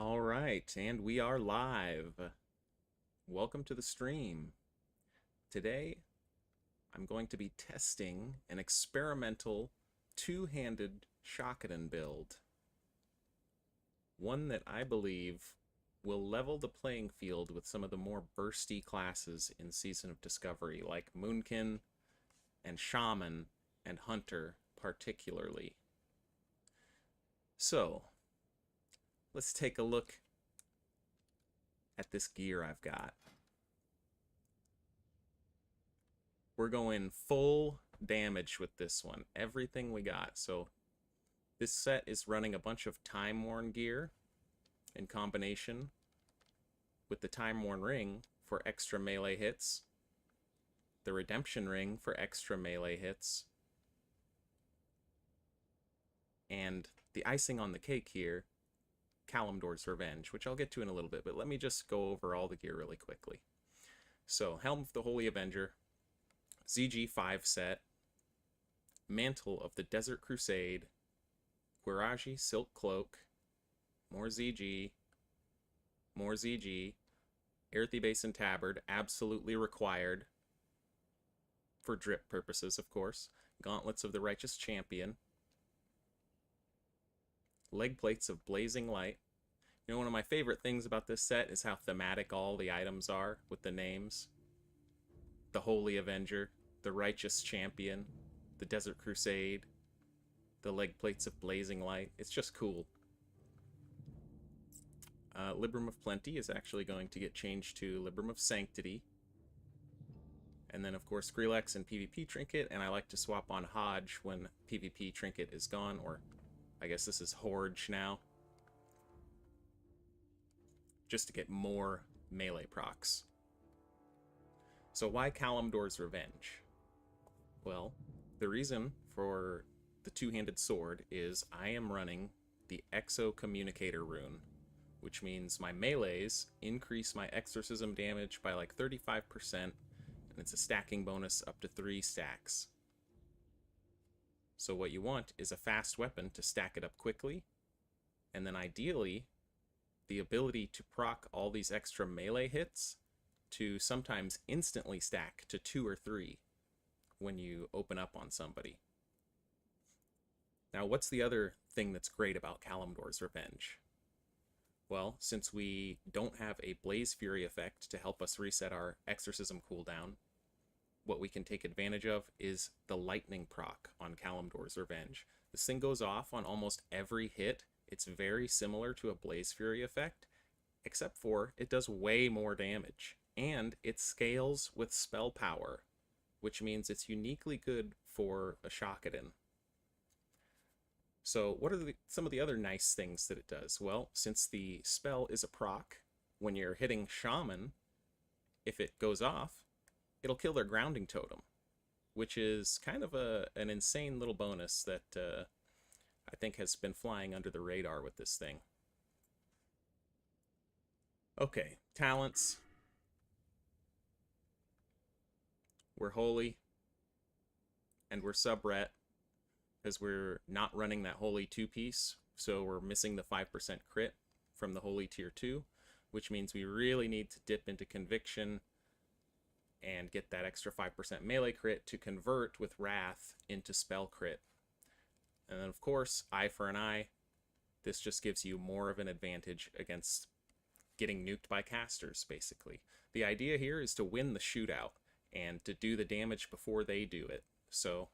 All right, and we are live. Welcome to the stream. Today, I'm going to be testing an experimental two-handed shockadin build. One that I believe will level the playing field with some of the more bursty classes in Season of Discovery, like Moonkin and Shaman and Hunter particularly. So, let's take a look at this gear I've got. We're going full damage with this one. Everything we got. So this set is running a bunch of time-worn gear in combination with the time-worn ring for extra melee hits, the redemption ring for extra melee hits, and the icing on the cake here, Kalimdor's Revenge, which I'll get to in a little bit, but let me just go over all the gear really quickly. So, Helm of the Holy Avenger, ZG5 set, Mantle of the Desert Crusade, Guiraji Silk Cloak, more ZG, Aerthy Basin Tabard, absolutely required, for drip purposes, of course, Gauntlets of the Righteous Champion, Leg Plates of Blazing Light. You know, one of my favorite things about this set is how thematic all the items are with the names. The Holy Avenger, the Righteous Champion, the Desert Crusade, the Leg Plates of Blazing Light. It's just cool. Libram of Plenty is actually going to get changed to Libram of Sanctity. And then, of course, Skrillex and PvP Trinket, and I like to swap on Hodge when PvP Trinket is gone, or I guess this is Horge now, just to get more melee procs. So why Kalimdor's Revenge? Well, the reason for the two-handed sword is I am running the Exo Communicator rune, which means my melees increase my exorcism damage by like 35%, and it's a stacking bonus up to 3 stacks. So what you want is a fast weapon to stack it up quickly, and then ideally, the ability to proc all these extra melee hits to sometimes instantly stack to 2 or 3 when you open up on somebody. Now, what's the other thing that's great about Kalimdor's Revenge? Well, since we don't have a Blaze Fury effect to help us reset our exorcism cooldown, what we can take advantage of is the lightning proc on Kalimdor's Revenge. This thing goes off on almost every hit. It's very similar to a Blaze Fury effect, except for it does way more damage. And it scales with spell power, which means it's uniquely good for a shockadin. So what are some of the other nice things that it does? Well, since the spell is a proc, when you're hitting Shaman, if it goes off, it'll kill their grounding totem, which is kind of an insane little bonus that I think has been flying under the radar with this thing. Okay, talents. We're holy, and we're subret, because we're not running that holy 2-piece, so we're missing the 5% crit from the holy tier 2, which means we really need to dip into conviction and get that extra 5% melee crit to convert with Wrath into spell crit. And then, of course, eye for an eye. This just gives you more of an advantage against getting nuked by casters, basically. The idea here is to win the shootout and to do the damage before they do it. So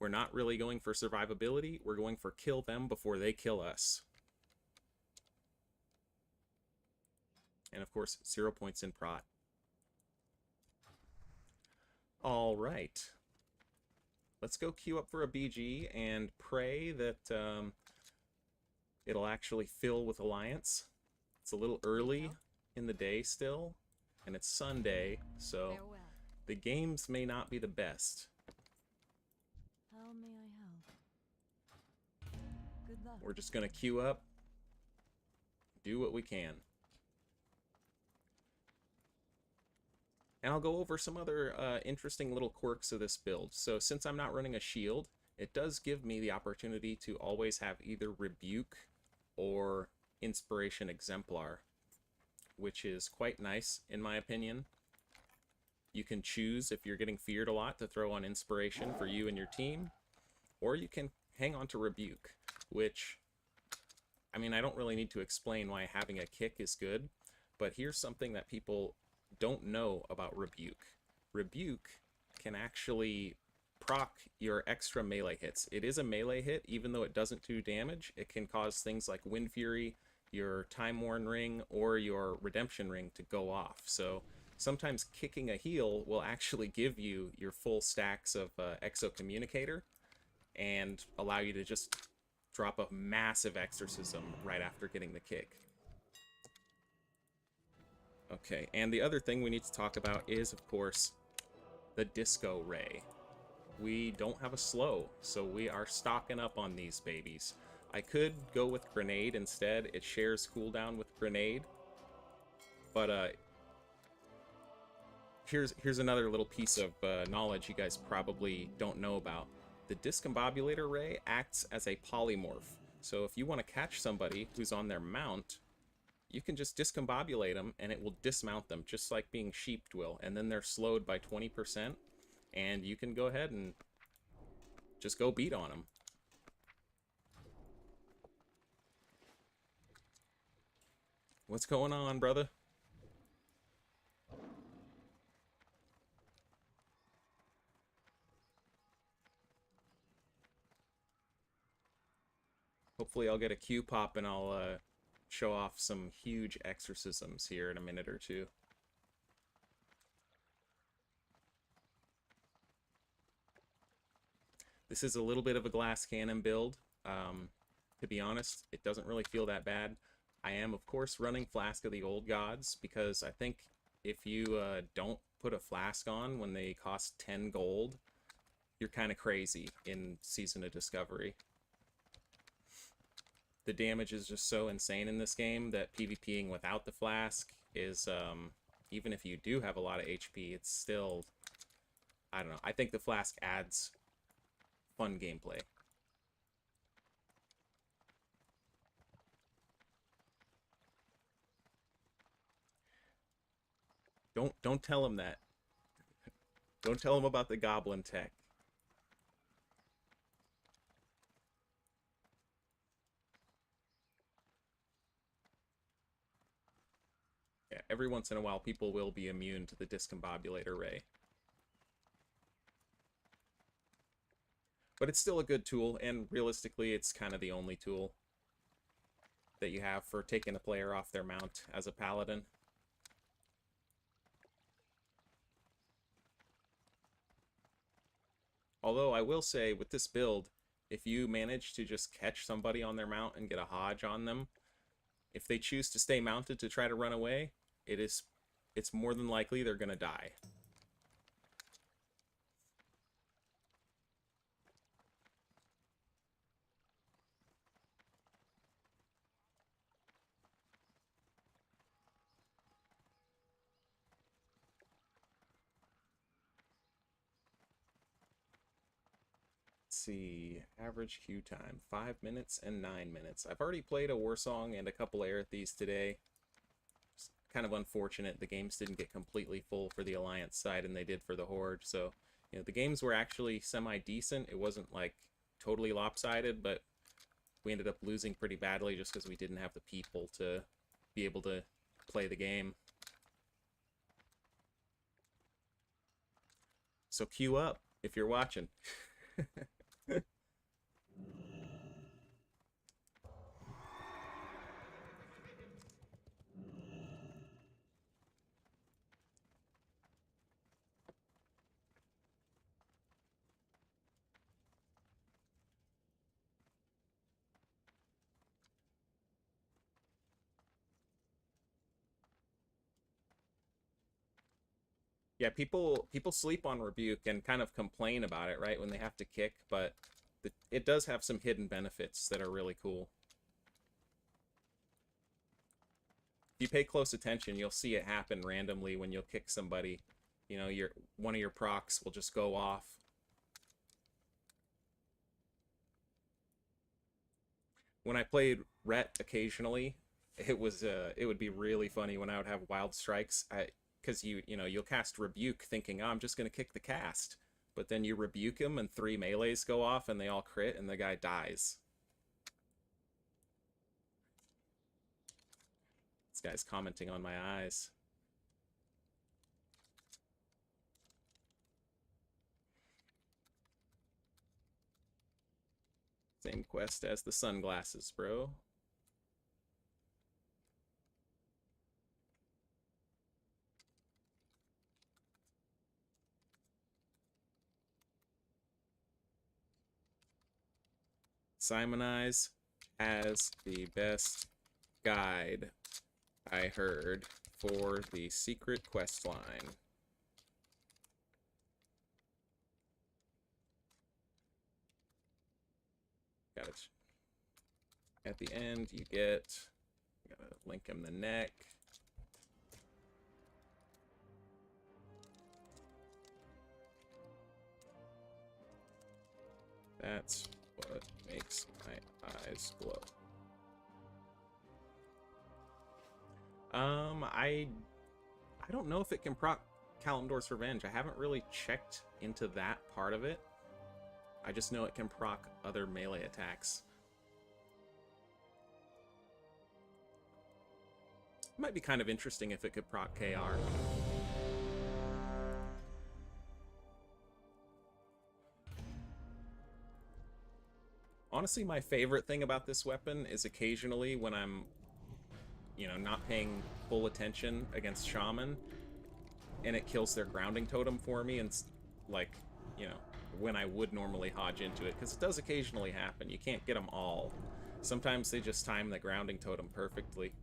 we're not really going for survivability, we're going for kill them before they kill us. And of course, 0 points in prot. Alright. Let's go queue up for a BG and pray that it'll actually fill with Alliance. It's a little early in the day still, and it's Sunday, so the games may not be the best. How may I help? Good luck. We're just gonna queue up, do what we can. And I'll go over some other interesting little quirks of this build. So since I'm not running a shield, it does give me the opportunity to always have either Rebuke or Inspiration Exemplar, which is quite nice in my opinion. You can choose, if you're getting feared a lot, to throw on Inspiration for you and your team, or you can hang on to Rebuke, which, I mean, I don't really need to explain why having a kick is good, but here's something that people don't know about Rebuke. Rebuke can actually proc your extra melee hits. It is a melee hit, even though it doesn't do damage. It can cause things like Wind Fury, your Time Worn Ring, or your Redemption Ring to go off. So sometimes kicking a heal will actually give you your full stacks of Exo Communicator and allow you to just drop a massive exorcism right after getting the kick. Okay, and the other thing we need to talk about is, of course, the Disco Ray. We don't have a slow, so we are stocking up on these babies. I could go with Grenade instead. It shares cooldown with Grenade. But here's another little piece of knowledge you guys probably don't know about. The Discombobulator Ray acts as a polymorph. So if you want to catch somebody who's on their mount, you can just discombobulate them and it will dismount them, just like being sheeped will. And then they're slowed by 20%, and you can go ahead and just go beat on them. What's going on, brother? Hopefully I'll get a Q pop and I'll show off some huge exorcisms here in a minute or two. This is a little bit of a glass cannon build. To be honest, it doesn't really feel that bad. I am, of course, running Flask of the Old Gods because I think if you don't put a flask on when they cost 10 gold, you're kind of crazy in Season of Discovery. The damage is just so insane in this game that PvPing without the flask is, even if you do have a lot of HP, it's still, I don't know. I think the flask adds fun gameplay. Don't tell him that. Don't tell him about the goblin tech. Yeah, every once in a while people will be immune to the Discombobulator Ray. But it's still a good tool, and realistically it's kind of the only tool that you have for taking a player off their mount as a paladin. Although I will say, with this build, if you manage to just catch somebody on their mount and get a Hodge on them, if they choose to stay mounted to try to run away, it's more than likely they're gonna die. See, average queue time 5 minutes and 9 minutes. I've already played a Warsong and a couple Aerithys today. It's kind of unfortunate the games didn't get completely full for the Alliance side and they did for the Horde. So, you know, the games were actually semi-decent. It wasn't like totally lopsided, but we ended up losing pretty badly just because we didn't have the people to be able to play the game. So queue up if you're watching. Yeah, people sleep on Rebuke and kind of complain about it, right, when they have to kick, but it does have some hidden benefits that are really cool. If you pay close attention, you'll see it happen randomly when you'll kick somebody. You know, one of your procs will just go off. When I played Ret occasionally, it would be really funny when I would have wild strikes. Because you'll cast rebuke thinking, oh, I'm just gonna kick the cast, but then you rebuke him and 3 melees go off and they all crit and the guy dies. This guy's commenting on my eyes. Same quest as the sunglasses, bro. Simonize has the best guide I heard for the secret quest line. Got it. At the end, you get, gotta link him the neck. That's what makes my eyes glow. I don't know if it can proc Kalimdor's Revenge. I haven't really checked into that part of it. I just know it can proc other melee attacks. It might be kind of interesting if it could proc KR. Honestly, my favorite thing about this weapon is occasionally when I'm, not paying full attention against Shaman, and it kills their grounding totem for me, and, like, when I would normally hodge into it, because it does occasionally happen. You can't get them all. Sometimes they just time the grounding totem perfectly.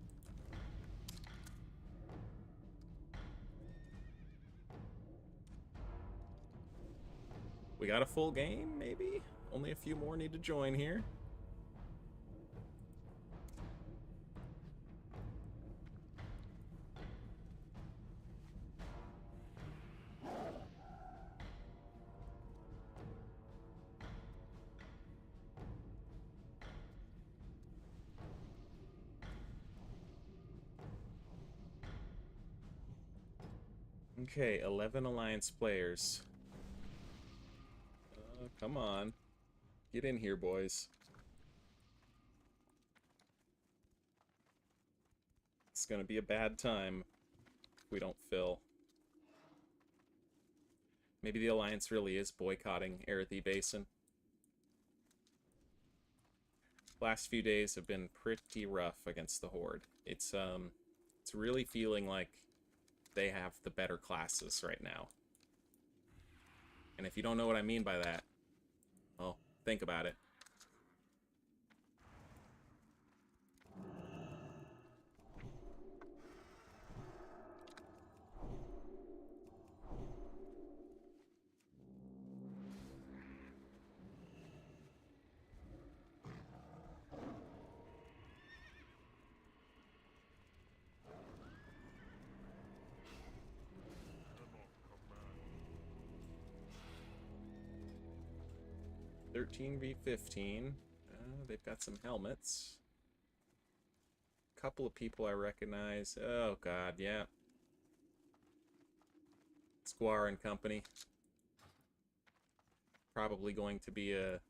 We got a full game, maybe? Only a few more need to join here. Okay, 11 Alliance players. Come on. Get in here, boys. It's gonna be a bad time if we don't fill. Maybe the Alliance really is boycotting Arathi Basin. Last few days have been pretty rough against the Horde. It's really feeling like they have the better classes right now. And if you don't know what I mean by that, well, think about it. (13v15). They've got some helmets. Couple of people I recognize. Oh god, yeah. Squire and company. Probably going to be a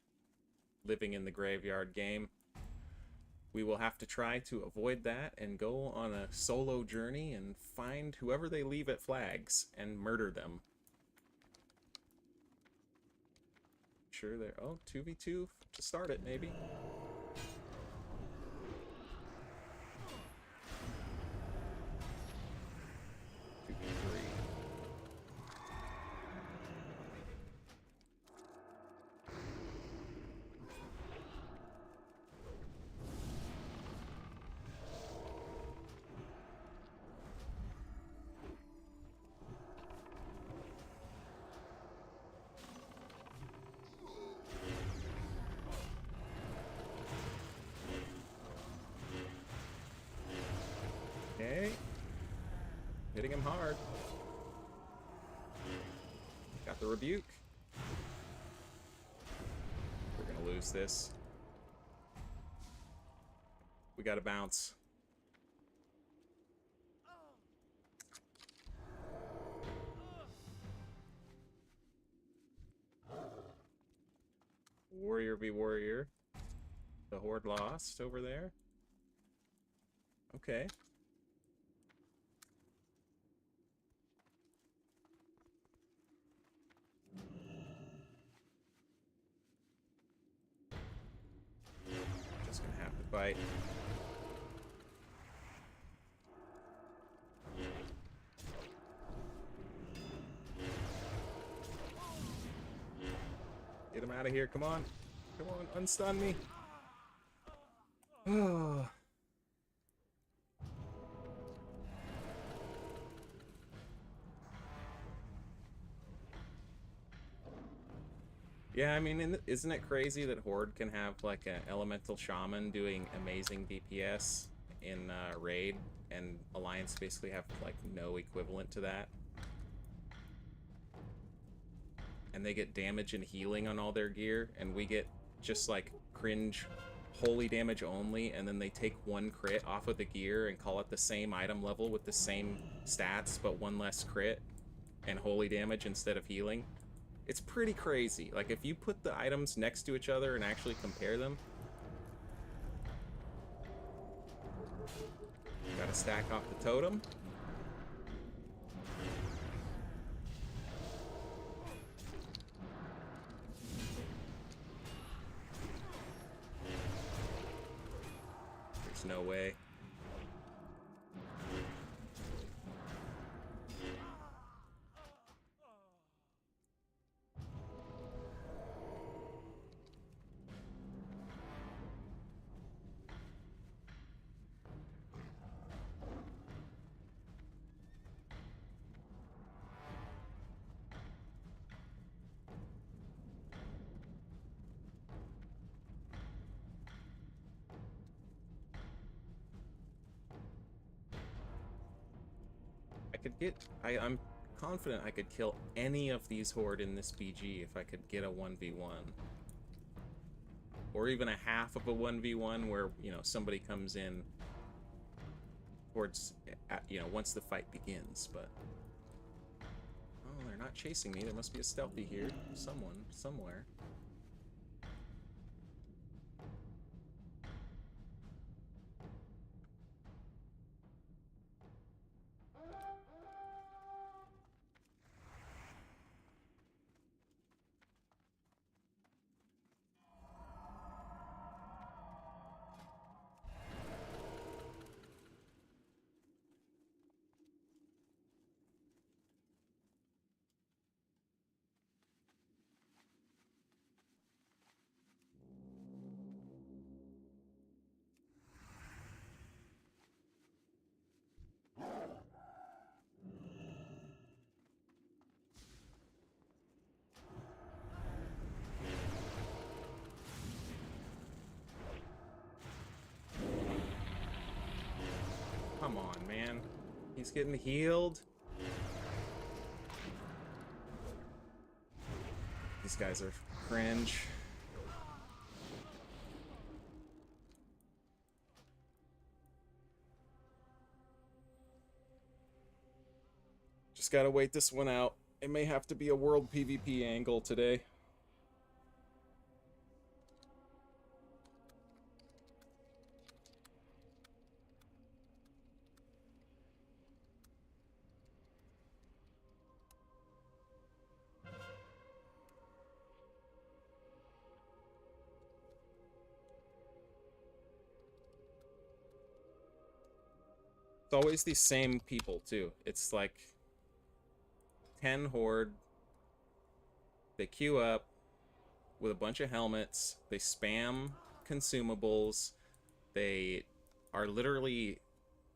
living in the graveyard game. We will have to try to avoid that and go on a solo journey and find whoever they leave at flags and murder them. Sure they're... Oh, 2v2 to start it, maybe. Okay. Hitting him hard. Got the rebuke. We're gonna lose this. We gotta bounce. Warrior be warrior. The horde lost over there. Okay. Just gonna have to fight. Get him out of here, come on. Come on, unstun me. Oh. Yeah, I mean, isn't it crazy that Horde can have like an elemental shaman doing amazing DPS in Raid, and Alliance basically have like no equivalent to that? And they get damage and healing on all their gear, and we get just like cringe holy damage only, and then they take one crit off of the gear and call it the same item level with the same stats but one less crit and holy damage instead of healing. It's pretty crazy. Like, if you put the items next to each other and actually compare them, gotta stack off the totem. There's no way. I'm confident I could kill any of these Horde in this BG if I could get a 1v1. Or even a half of a 1v1 where, you know, somebody comes in towards, you know, once the fight begins, but... Oh, they're not chasing me. There must be a stealthy here. Someone, somewhere. Come on, man. He's getting healed. These guys are cringe. Just gotta wait this one out. It may have to be a world PvP angle today. It's always these same people, too. It's like 10 Horde. They queue up with a bunch of helmets. They spam consumables. They are literally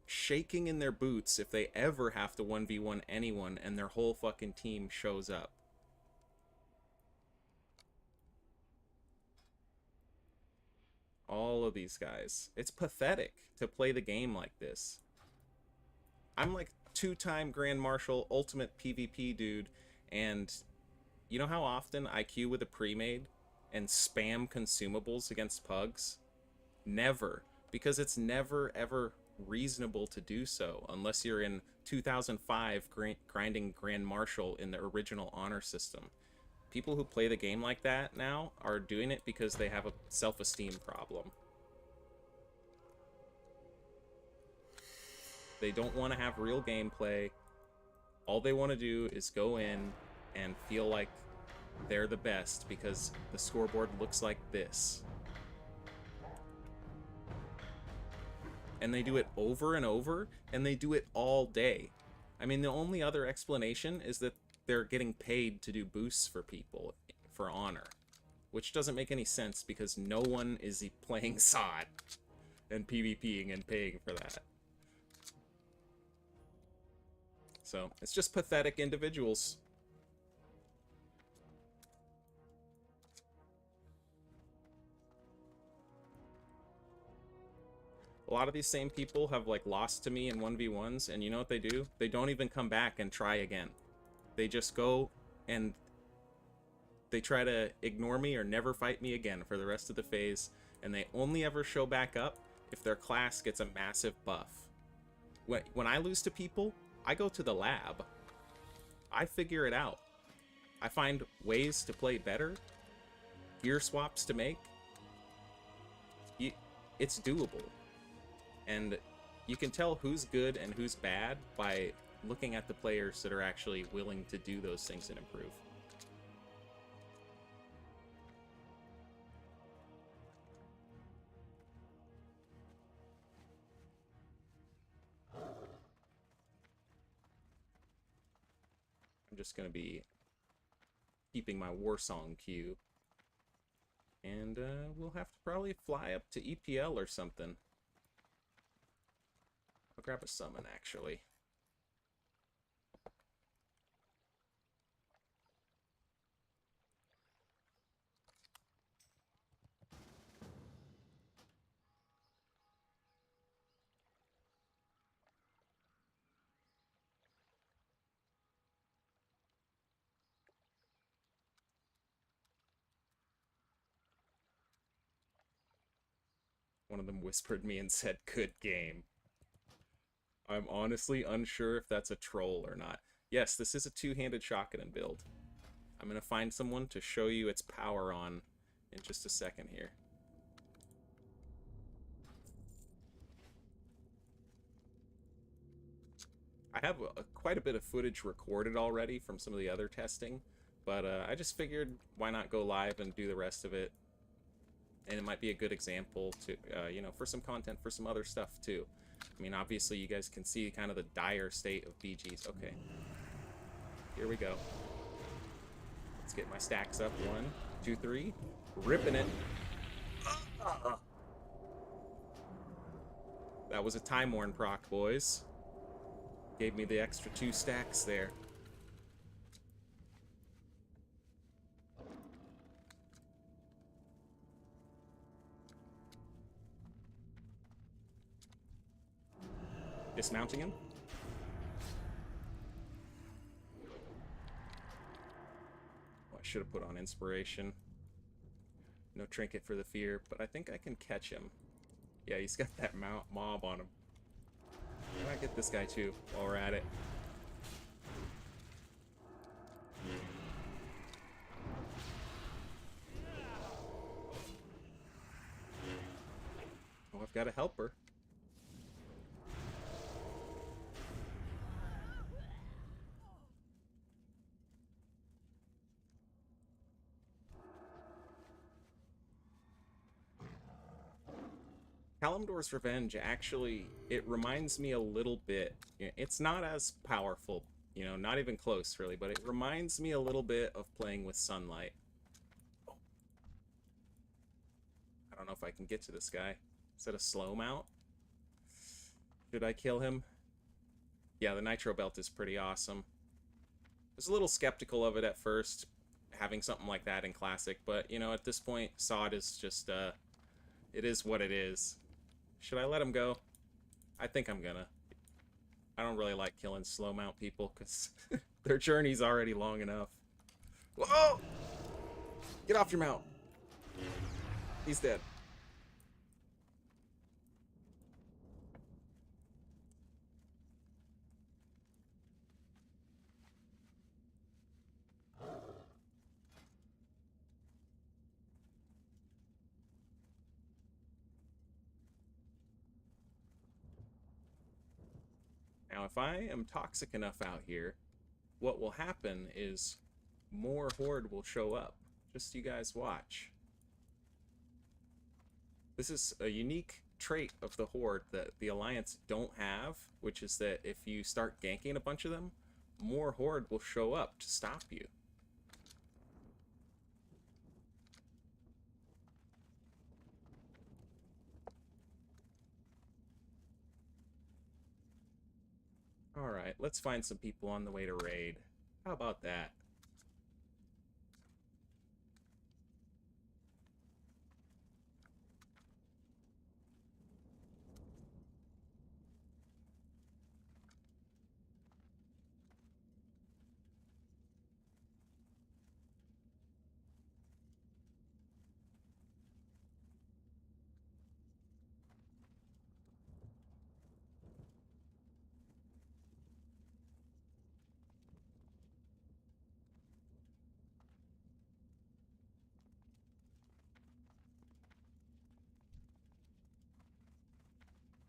shaking in their boots if they ever have to 1v1 anyone, and their whole fucking team shows up. All of these guys. It's pathetic to play the game like this. I'm like 2-time Grand Marshal, ultimate PvP dude, and you know how often I queue with a pre-made and spam consumables against pugs? Never. Because it's never, ever reasonable to do so unless you're in 2005 grinding Grand Marshal in the original honor system. people who play the game like that now are doing it because they have a self-esteem problem. They don't want to have real gameplay. All they want to do is go in and feel like they're the best because the scoreboard looks like this. And they do it over and over, and they do it all day. I mean, the only other explanation is that they're getting paid to do boosts for people for honor, which doesn't make any sense because no one is playing SOD and PvPing and paying for that. So, it's just pathetic individuals. A lot of these same people have, like, lost to me in 1v1s, and you know what they do? They don't even come back and try again. They just go and they try to ignore me or never fight me again for the rest of the phase, and they only ever show back up if their class gets a massive buff. When I lose to people, I go to the lab. I figure it out. I find ways to play better, gear swaps to make. It's doable. And you can tell who's good and who's bad by looking at the players that are actually willing to do those things and improve. I'm just going to be keeping my Warsong queue. And we'll have to probably fly up to EPL or something. I'll grab a summon, actually. One of them whispered me and said, "Good game." I'm honestly unsure if that's a troll or not. Yes, this is a two-handed shockadin build. I'm going to find someone to show you its power on in just a second here. I have quite a bit of footage recorded already from some of the other testing, but I just figured why not go live and do the rest of it. And it might be a good example to, you know, for some content for some other stuff too. I mean, obviously you guys can see kind of the dire state of BGs. Okay. Here we go. Let's get my stacks up. 1, 2, 3. Ripping it. That was a Time Worn proc, boys. Gave me the extra 2 stacks there. Dismounting him. Oh, I should have put on inspiration. No trinket for the fear, but I think I can catch him. Yeah, he's got that mob on him. How do I get this guy too while we're at it? Oh, I've got a helper. Kalimdor's Revenge, actually, it reminds me a little bit. It's not as powerful, you know, not even close, really, but it reminds me a little bit of playing with Sunlight. Oh. I don't know if I can get to this guy. Is that a slow mount? Should I kill him? Yeah, the Nitro Belt is pretty awesome. I was a little skeptical of it at first, having something like that in Classic, but, you know, at this point, SOD is just, it is what it is. Should I let him go? I think I'm gonna. I don't really like killing slow mount people because their journey's already long enough. Whoa! Get off your mount. He's dead. Now, if I am toxic enough out here, what will happen is more horde will show up. Just you guys watch. This is a unique trait of the horde that the Alliance don't have, which is that if you start ganking a bunch of them, more horde will show up to stop you. Alright, let's find some people on the way to raid. How about that?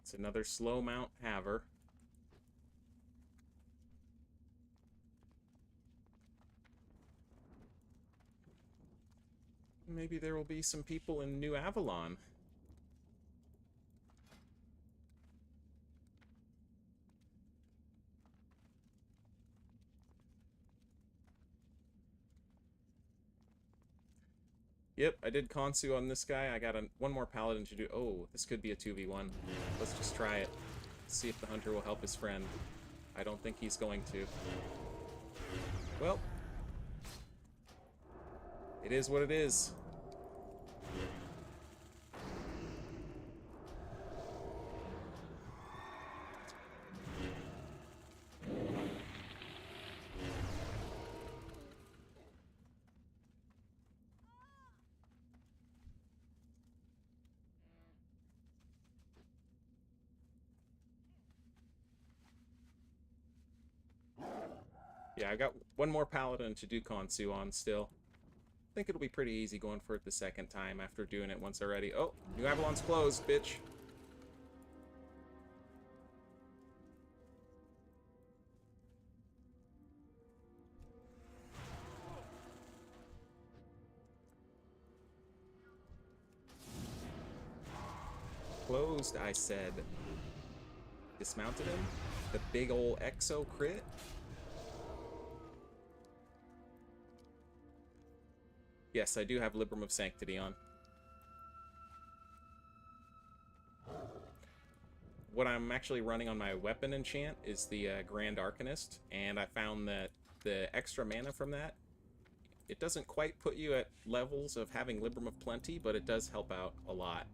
It's another slow mount haver. Maybe there will be some people in New Avalon. Yep, I did Konsu on this guy. I got one more paladin to do. Oh, this could be a 2v1. Let's just try it. See if the hunter will help his friend. I don't think he's going to. Well, it is what it is. Yeah, I got one more paladin to do Konsu on still. I think it'll be pretty easy going for it the second time after doing it once already. Oh, New Avalon's closed, bitch. Closed, I said. Dismounted him? The big ol' exo crit? Yes, I do have Libram of Sanctity on. What I'm actually running on my weapon enchant is the Grand Arcanist, and I found that the extra mana from that, it doesn't quite put you at levels of having Libram of Plenty, but it does help out a lot.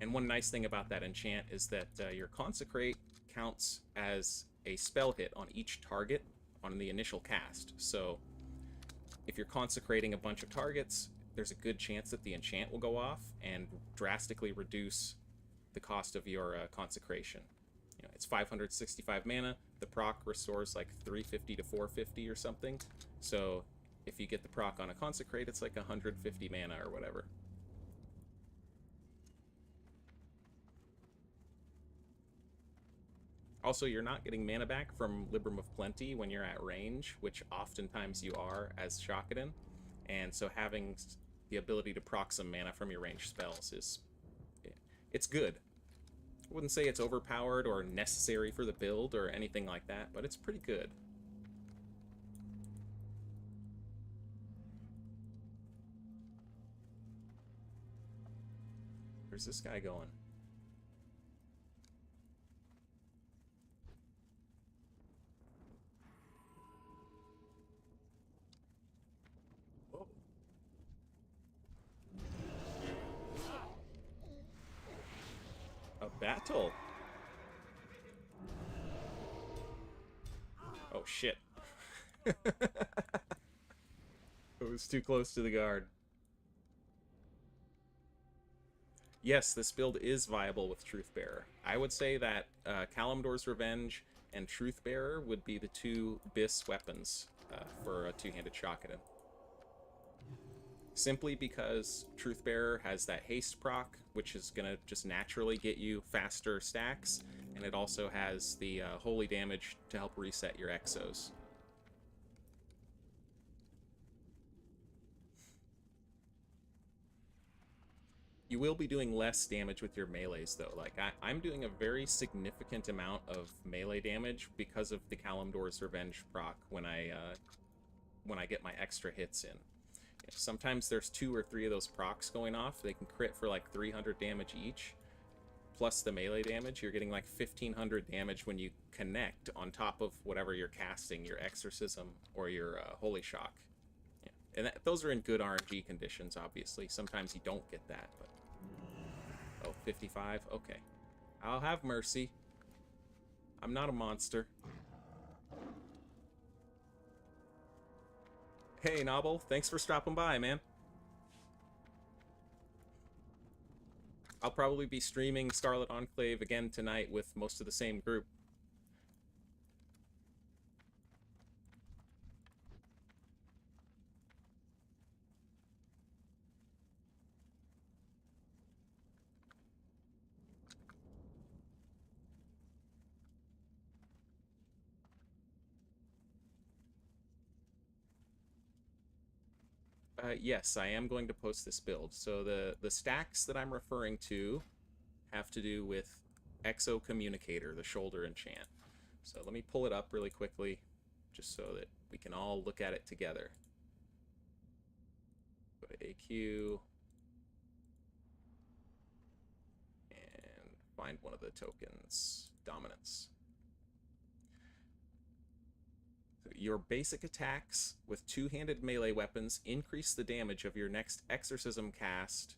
And one nice thing about that enchant is that your Consecrate counts as a spell hit on each target on the initial cast. So if you're consecrating a bunch of targets, there's a good chance that the enchant will go off and drastically reduce the cost of your consecration. You know, it's 565 mana. The proc restores like 350 to 450 or something. So if you get the proc on a consecrate, it's like 150 mana or whatever. Also, you're not getting mana back from Libram of Plenty when you're at range, which oftentimes you are as shockadin, and so having the ability to proc some mana from your ranged spells is... it's good. I wouldn't say it's overpowered or necessary for the build or anything like that, but it's pretty good. Where's this guy going? Battle. Oh shit. It was too close to the guard. Yes, this build is viable with Truthbearer. I would say that Kalimdor's Revenge and Truthbearer would be the two BIS weapons for a two-handed shockadin. Simply because Truthbearer has that haste proc, which is going to just naturally get you faster stacks, and it also has the holy damage to help reset your exos. You will be doing less damage with your melees, though. Like, I'm doing a very significant amount of melee damage because of the Kalimdor's Revenge proc when I get my extra hits in. Sometimes there's 2 or 3 of those procs going off. They can crit for like 300 damage each, plus the melee damage. You're getting like 1500 damage when you connect on top of whatever you're casting, your Exorcism or your Holy Shock. Yeah. And those are in good RNG conditions, obviously. Sometimes you don't get that, but... Oh, 55? Okay. I'll have mercy. I'm not a monster. Hey, Nobble. Thanks for stopping by, man. I'll probably be streaming Starlit Enclave again tonight with most of the same group. Yes, I am going to post this build. So the stacks that I'm referring to have to do with Exo Communicator, the shoulder enchant. So let me pull it up really quickly, just so that we can all look at it together. Go to AQ, and find one of the tokens. Dominance. Your basic attacks with two-handed melee weapons increase the damage of your next Exorcism cast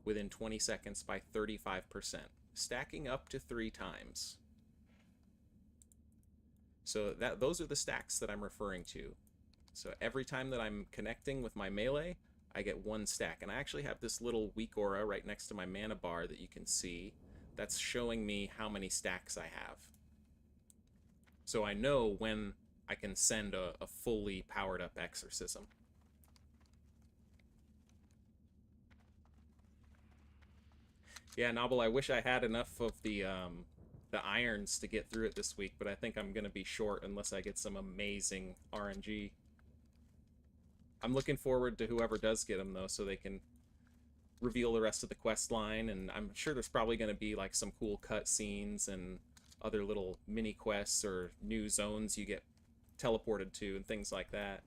within 20 seconds by 35%, stacking up to 3 times. So those are the stacks that I'm referring to. So every time that I'm connecting with my melee, I get 1 stack. And I actually have this little weak aura right next to my mana bar that you can see. That's showing me how many stacks I have. So I know when I can send a fully powered up Exorcism. Yeah, Nobble, I wish I had enough of the irons to get through it this week, but I think I'm going to be short unless I get some amazing RNG. I'm looking forward to whoever does get them, though, so they can reveal the rest of the quest line, and I'm sure there's probably going to be like some cool cutscenes and other little mini quests or new zones you get teleported to and things like that.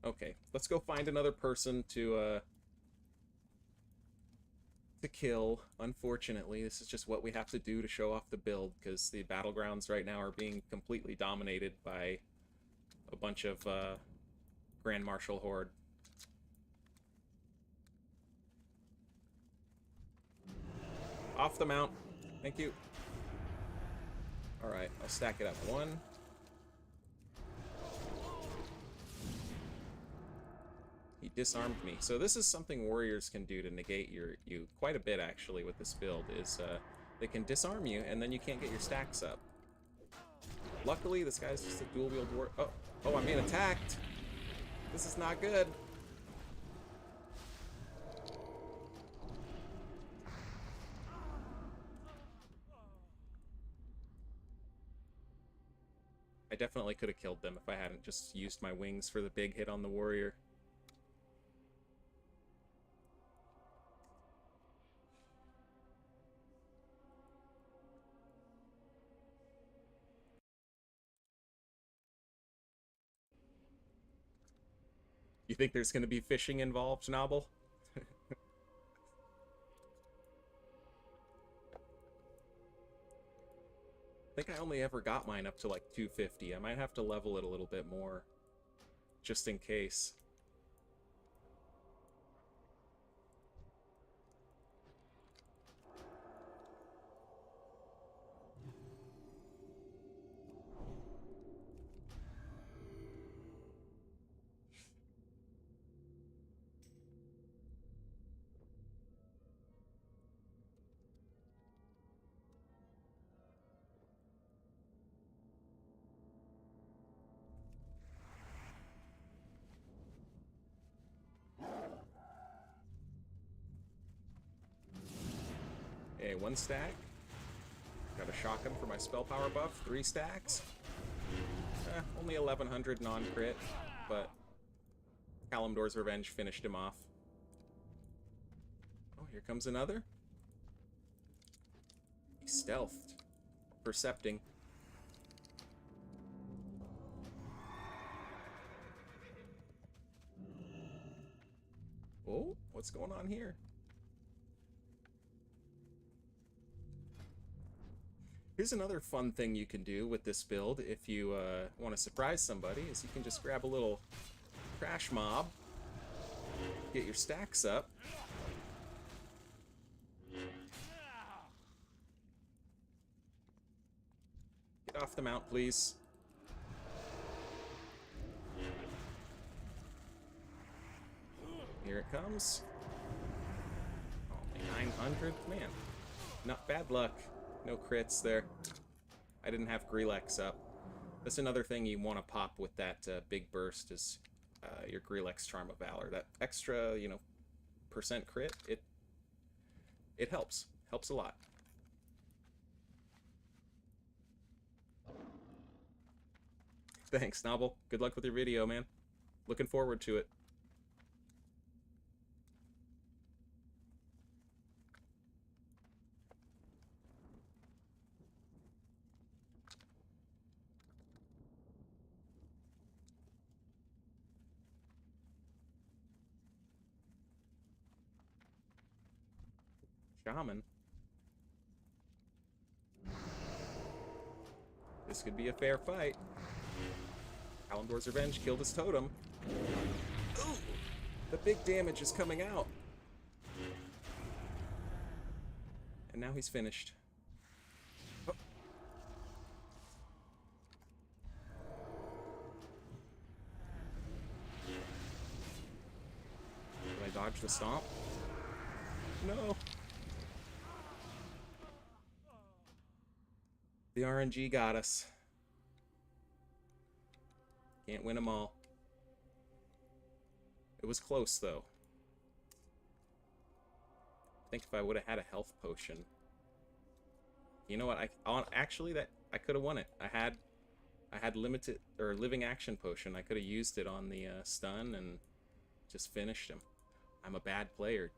Okay, let's go find another person to kill. Unfortunately, this is just what we have to do to show off the build, because the battlegrounds right now are being completely dominated by a bunch of Grand Marshal Horde. Off the mount. Thank you. Alright, I'll stack it up. 1. He disarmed me. So this is something warriors can do to negate you quite a bit, actually, with this build, is they can disarm you, and then you can't get your stacks up. Luckily, this guy's just a dual-wield war... Oh, I'm being attacked! This is not good! I definitely could have killed them if I hadn't just used my wings for the big hit on the warrior. You think there's going to be fishing involved, Nobble? I think I only ever got mine up to like 250. I might have to level it a little bit more, just in case. Okay, 1 stack. Got a shotgun for my spell power buff. 3 stacks. Only 1100 non-crit, but Kalimdor's Revenge finished him off. Oh, here comes another. He stealthed. Percepting. Oh, what's going on here? Here's another fun thing you can do with this build if you want to surprise somebody, is you can just grab a little trash mob, get your stacks up, get off the mount, please. Here it comes. Only 900? Man, not bad luck. No crits there. I didn't have Grelex up. That's another thing you want to pop with that big burst is your Grelex Charm of Valor. That extra, you know, % crit, it helps. Helps a lot. Thanks, Novel. Good luck with your video, man. Looking forward to it. Shaman. This could be a fair fight. Kalimdor's Revenge killed his totem. Ooh! The big damage is coming out. And now he's finished. Oh. Did I dodge the stomp? No. The RNG got us. Can't win them all. It was close, though. I think if I would have had a health potion. You know what? Actually, I could have won it. I had limited or living action potion. I could have used it on the stun and just finished him. I'm a bad player.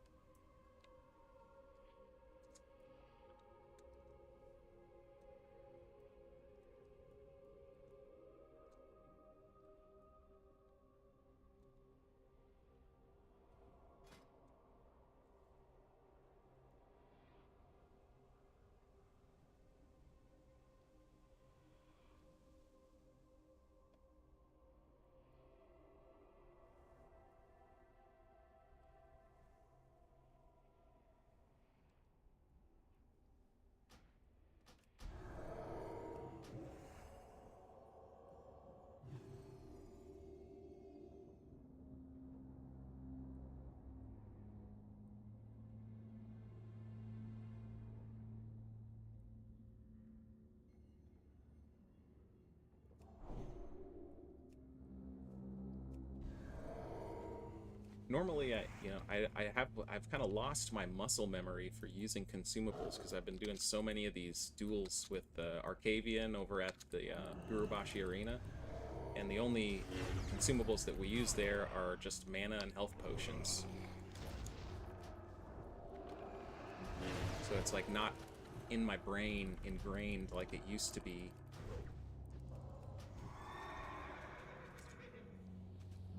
Normally, I've kind of lost my muscle memory for using consumables because I've been doing so many of these duels with Arcavian over at the Gurubashi Arena, and the only consumables that we use there are just mana and health potions. So it's like not in my brain ingrained like it used to be.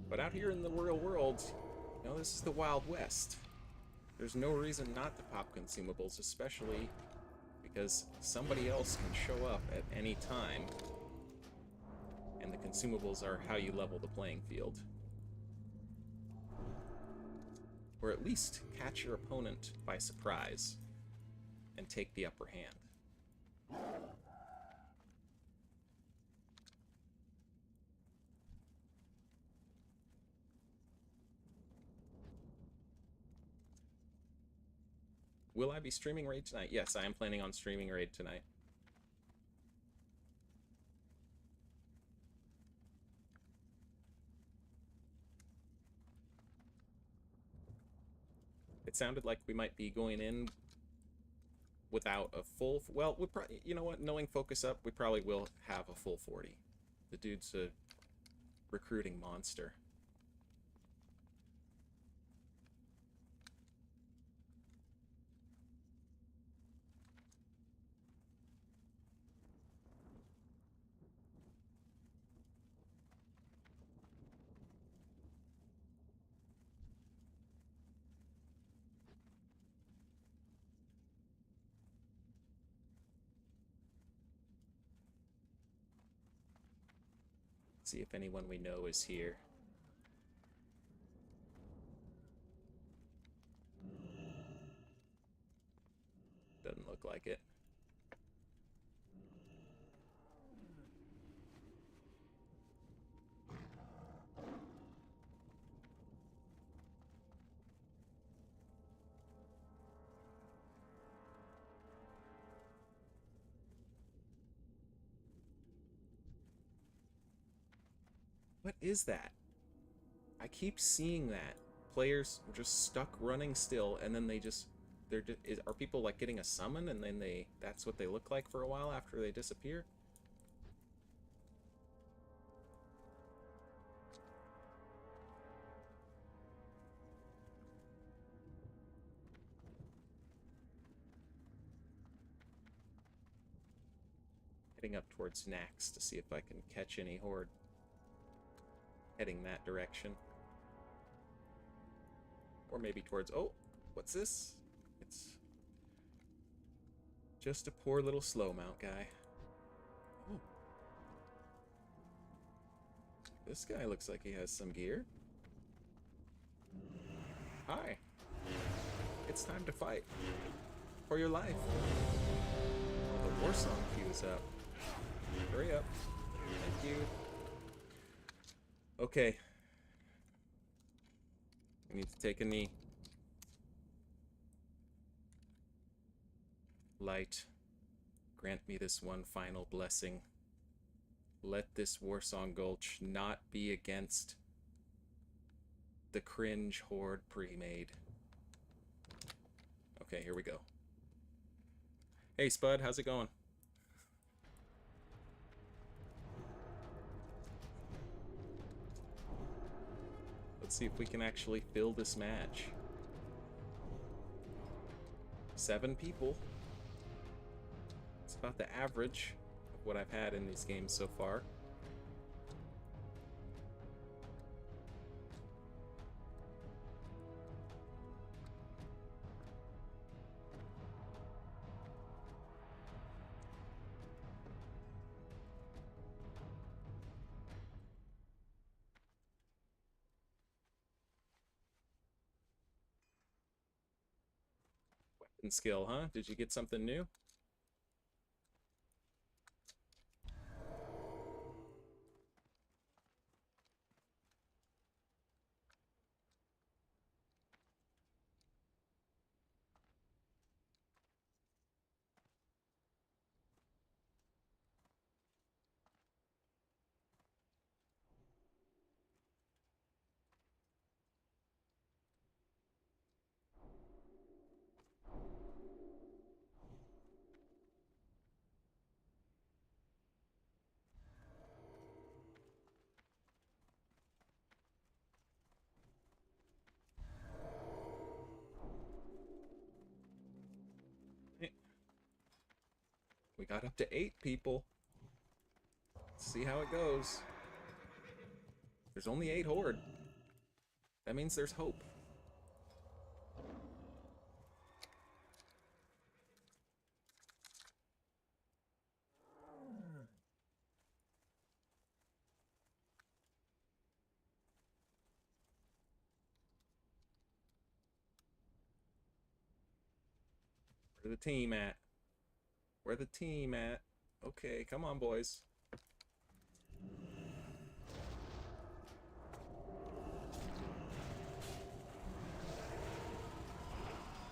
But out here in the real world, you know, this is the Wild West. There's no reason not to pop consumables, especially because somebody else can show up at any time, and the consumables are how you level the playing field. Or at least catch your opponent by surprise and take the upper hand. Will I be streaming Raid tonight? Yes, I am planning on streaming Raid tonight. It sounded like we might be going in without a full... Well, we probably, you know what? Knowing Focus Up, we probably will have a full 40. The dude's a recruiting monster. See if anyone we know is here. Doesn't look like it. What is that? I keep seeing that. Players are just stuck running still, and then they just... are people like getting a summon, and then that's what they look like for a while after they disappear? Heading up towards Nax to see if I can catch any horde. Heading that direction. Or maybe towards... Oh! What's this? It's just a poor little slow mount guy. Oh. This guy looks like he has some gear. Hi. It's time to fight. For your life. The Warsong queue is up. Hurry up. Thank you. Okay. I need to take a knee. Light, grant me this one final blessing. Let this Warsong Gulch not be against the cringe horde pre-made. Okay, here we go. Hey Spud, how's it going? Let's see if we can actually fill this match. 7 people. It's about the average of what I've had in these games so far. Weapon skill, huh? Did you get something new? We got up to 8 people. Let's see how it goes. There's only 8 horde. That means there's hope. Where the team at? Where the team at? Okay, come on, boys.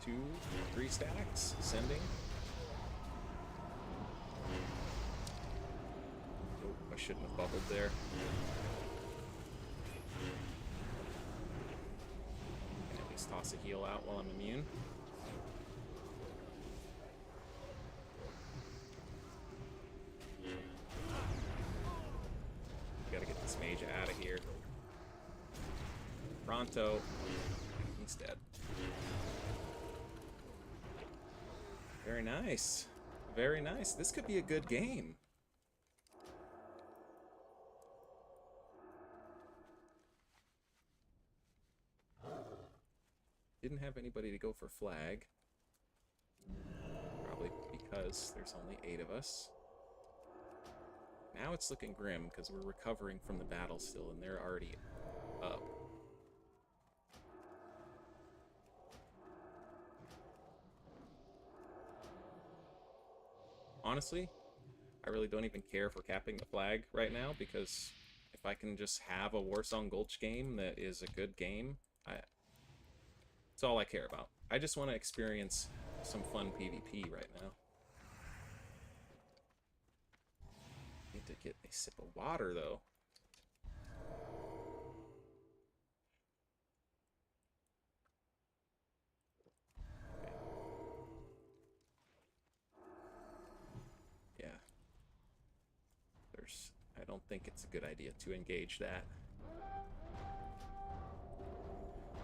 2, 3 stacks. Sending. Oh, I shouldn't have bubbled there. Can at least toss a heal out while I'm immune. Pronto. He's dead. Very nice. Very nice. This could be a good game. Didn't have anybody to go for flag. Probably because there's only 8 of us. Now it's looking grim because we're recovering from the battle still and they're already up. Honestly, I really don't even care for capping the flag right now because if I can just have a Warsong Gulch game that is a good game, that's all I care about. I just want to experience some fun PvP right now. Need to get a sip of water, though. Okay. Yeah. I don't think it's a good idea to engage that.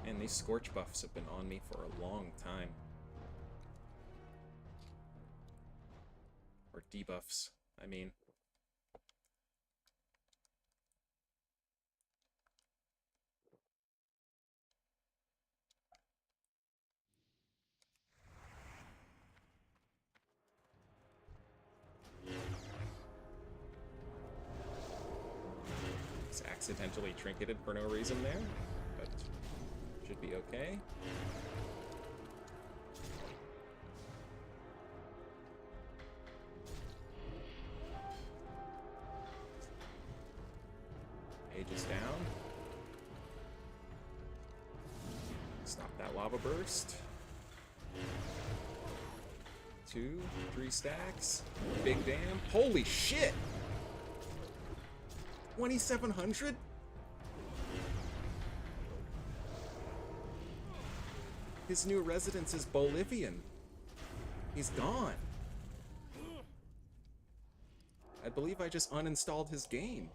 And these scorch buffs have been on me for a long time. Or debuffs, I mean. It's accidentally trinketed for no reason there, but should be okay. Mage is down. Stop that lava burst. 2, 3 stacks. Big dam. Holy shit! 2,700? His new residence is Bolivian. He's gone. I believe I just uninstalled his game.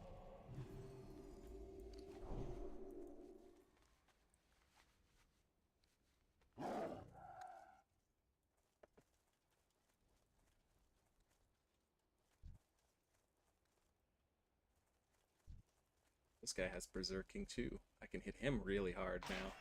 This guy has berserking too. I can hit him really hard now.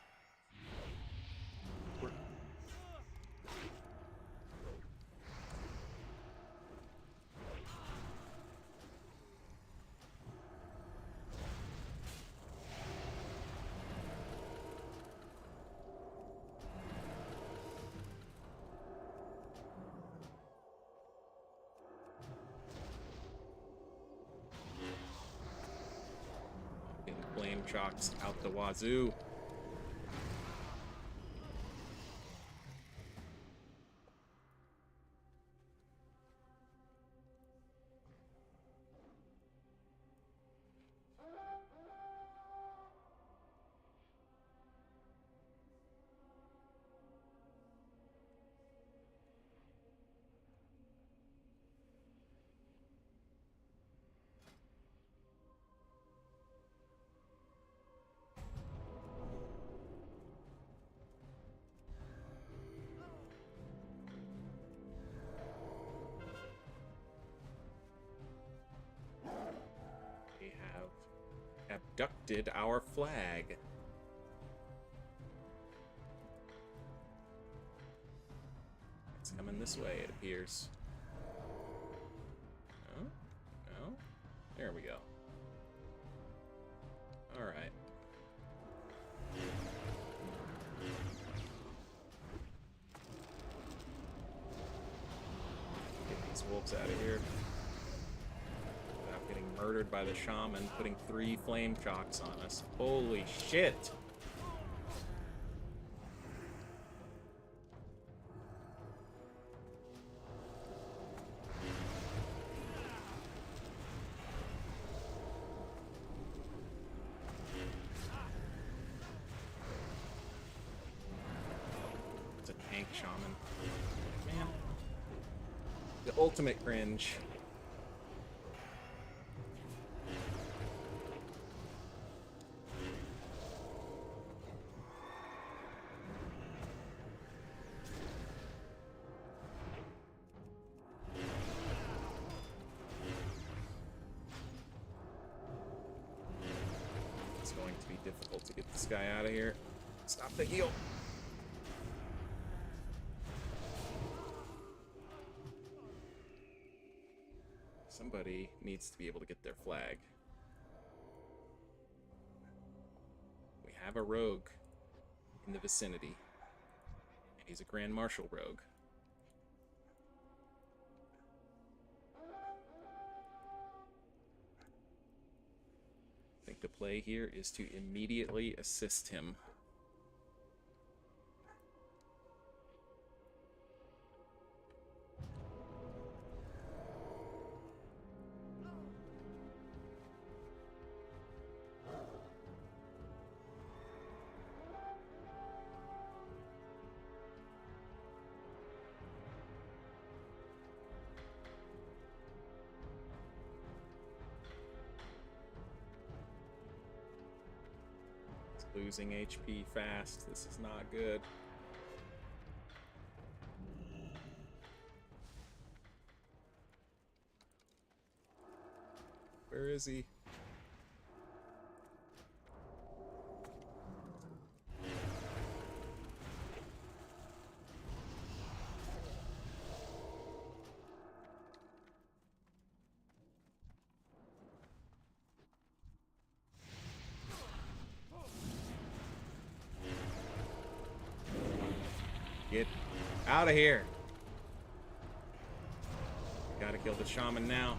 Flame chocks out the wazoo. We have abducted our flag. It's coming this way, it appears. No? No? There we go. Alright. Get these wolves out of here. Without getting murdered by the shaman, putting 3 flame chocks on us. Holy shit! It's a tank shaman. Man. The ultimate cringe. difficult to get this guy out of here. Stop the heal. Somebody needs to be able to get their flag. We have a rogue in the vicinity. And he's a Grand Marshal rogue. I think the play here is to immediately assist him. Losing HP fast. This is not good. Where is he? Get out of here. Gotta kill the shaman now.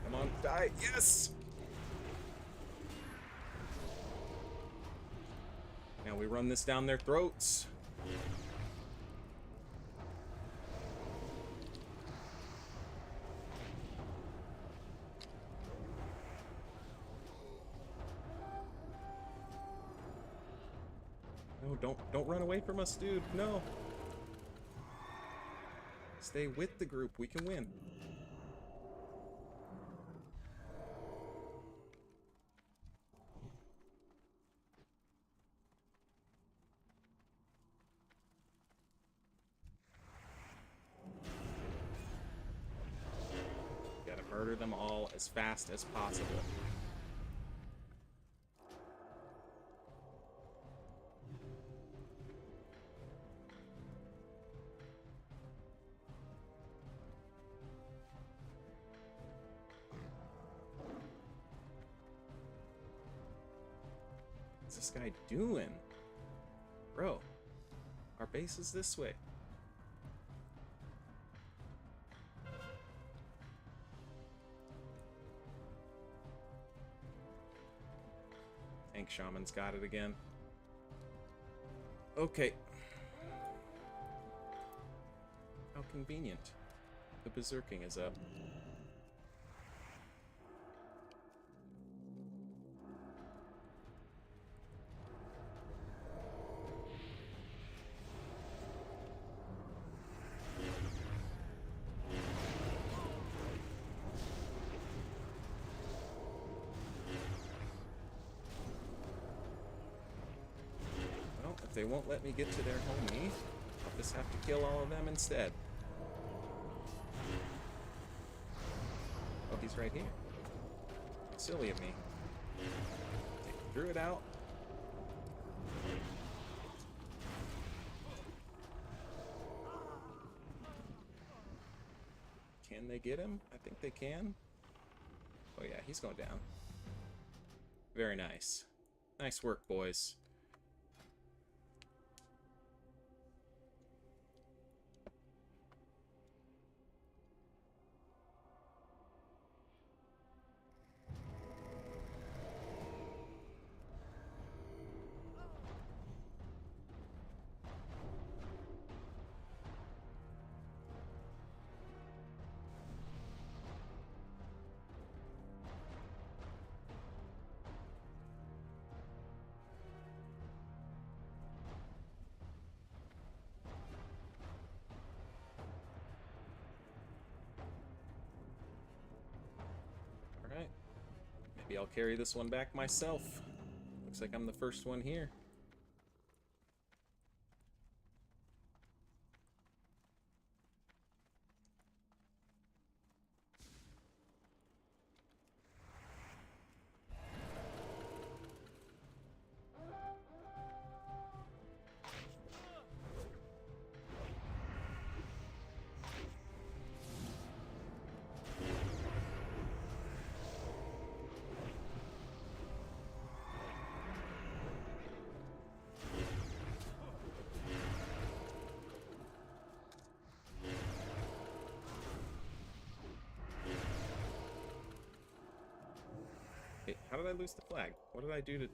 Come on, die. Yes! Now we run this down their throats. No, don't run away from us, dude. No. Stay with the group. We can win. Gotta murder them all as fast as possible. What's this guy doing? Bro, our base is this way. Tank Shaman's got it again. Okay. How convenient. The berserking is up. If they won't let me get to their homie, I'll just have to kill all of them instead. Oh, he's right here. Silly of me. Take the druid out. Can they get him? I think they can. Oh yeah, he's going down. Very nice. Nice work, boys. Alright. Maybe I'll carry this one back myself. Looks like I'm the first one here. did I lose the flag? What did I do to...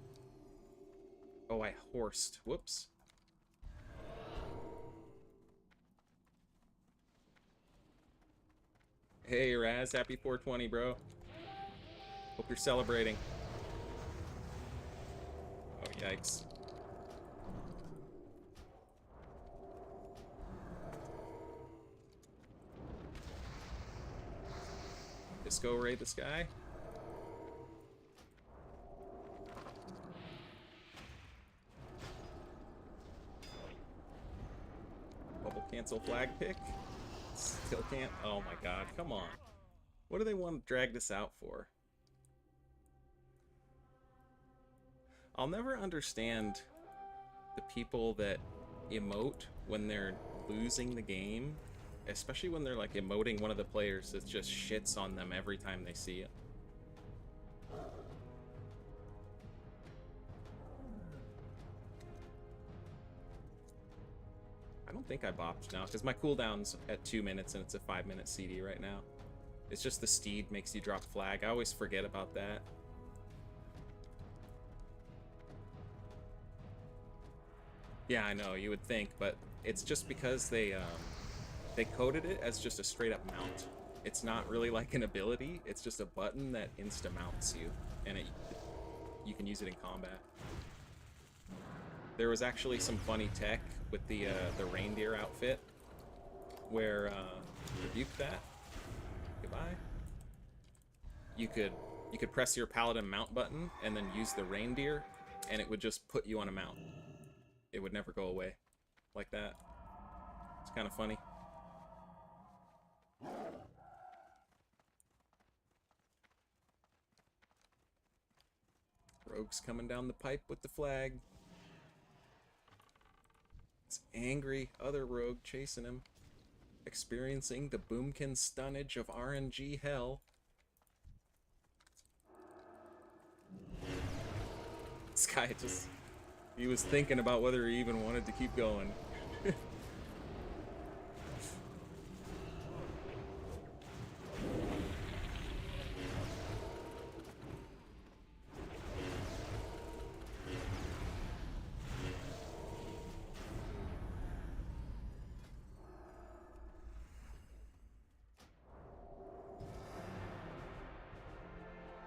Oh, I horsed. Whoops. Hey, Raz. Happy 420, bro. Hope you're celebrating. Oh, yikes. Disco ray this guy. Bubble cancel flag pick. Still can't. Oh my god, come on. What do they want to drag this out for? I'll never understand the people that emote when they're losing the game, especially when they're like emoting one of the players that just shits on them every time they see it. I don't think I bopped now, because my cooldown's at 2 minutes and it's a 5-minute CD right now. It's just the steed makes you drop flag. I always forget about that. Yeah, I know, you would think, but it's just because they coded it as just a straight-up mount. It's not really like an ability, it's just a button that insta-mounts you, and you can use it in combat. There was actually some funny tech with the reindeer outfit, where, rebuke that. Goodbye. You could press your paladin mount button, and then use the reindeer, and it would just put you on a mount. It would never go away like that. It's kind of funny. Rogue's coming down the pipe with the flag. It's angry other rogue chasing him. Experiencing the boomkin stunnage of RNG hell. This guy just... He was thinking about whether he even wanted to keep going.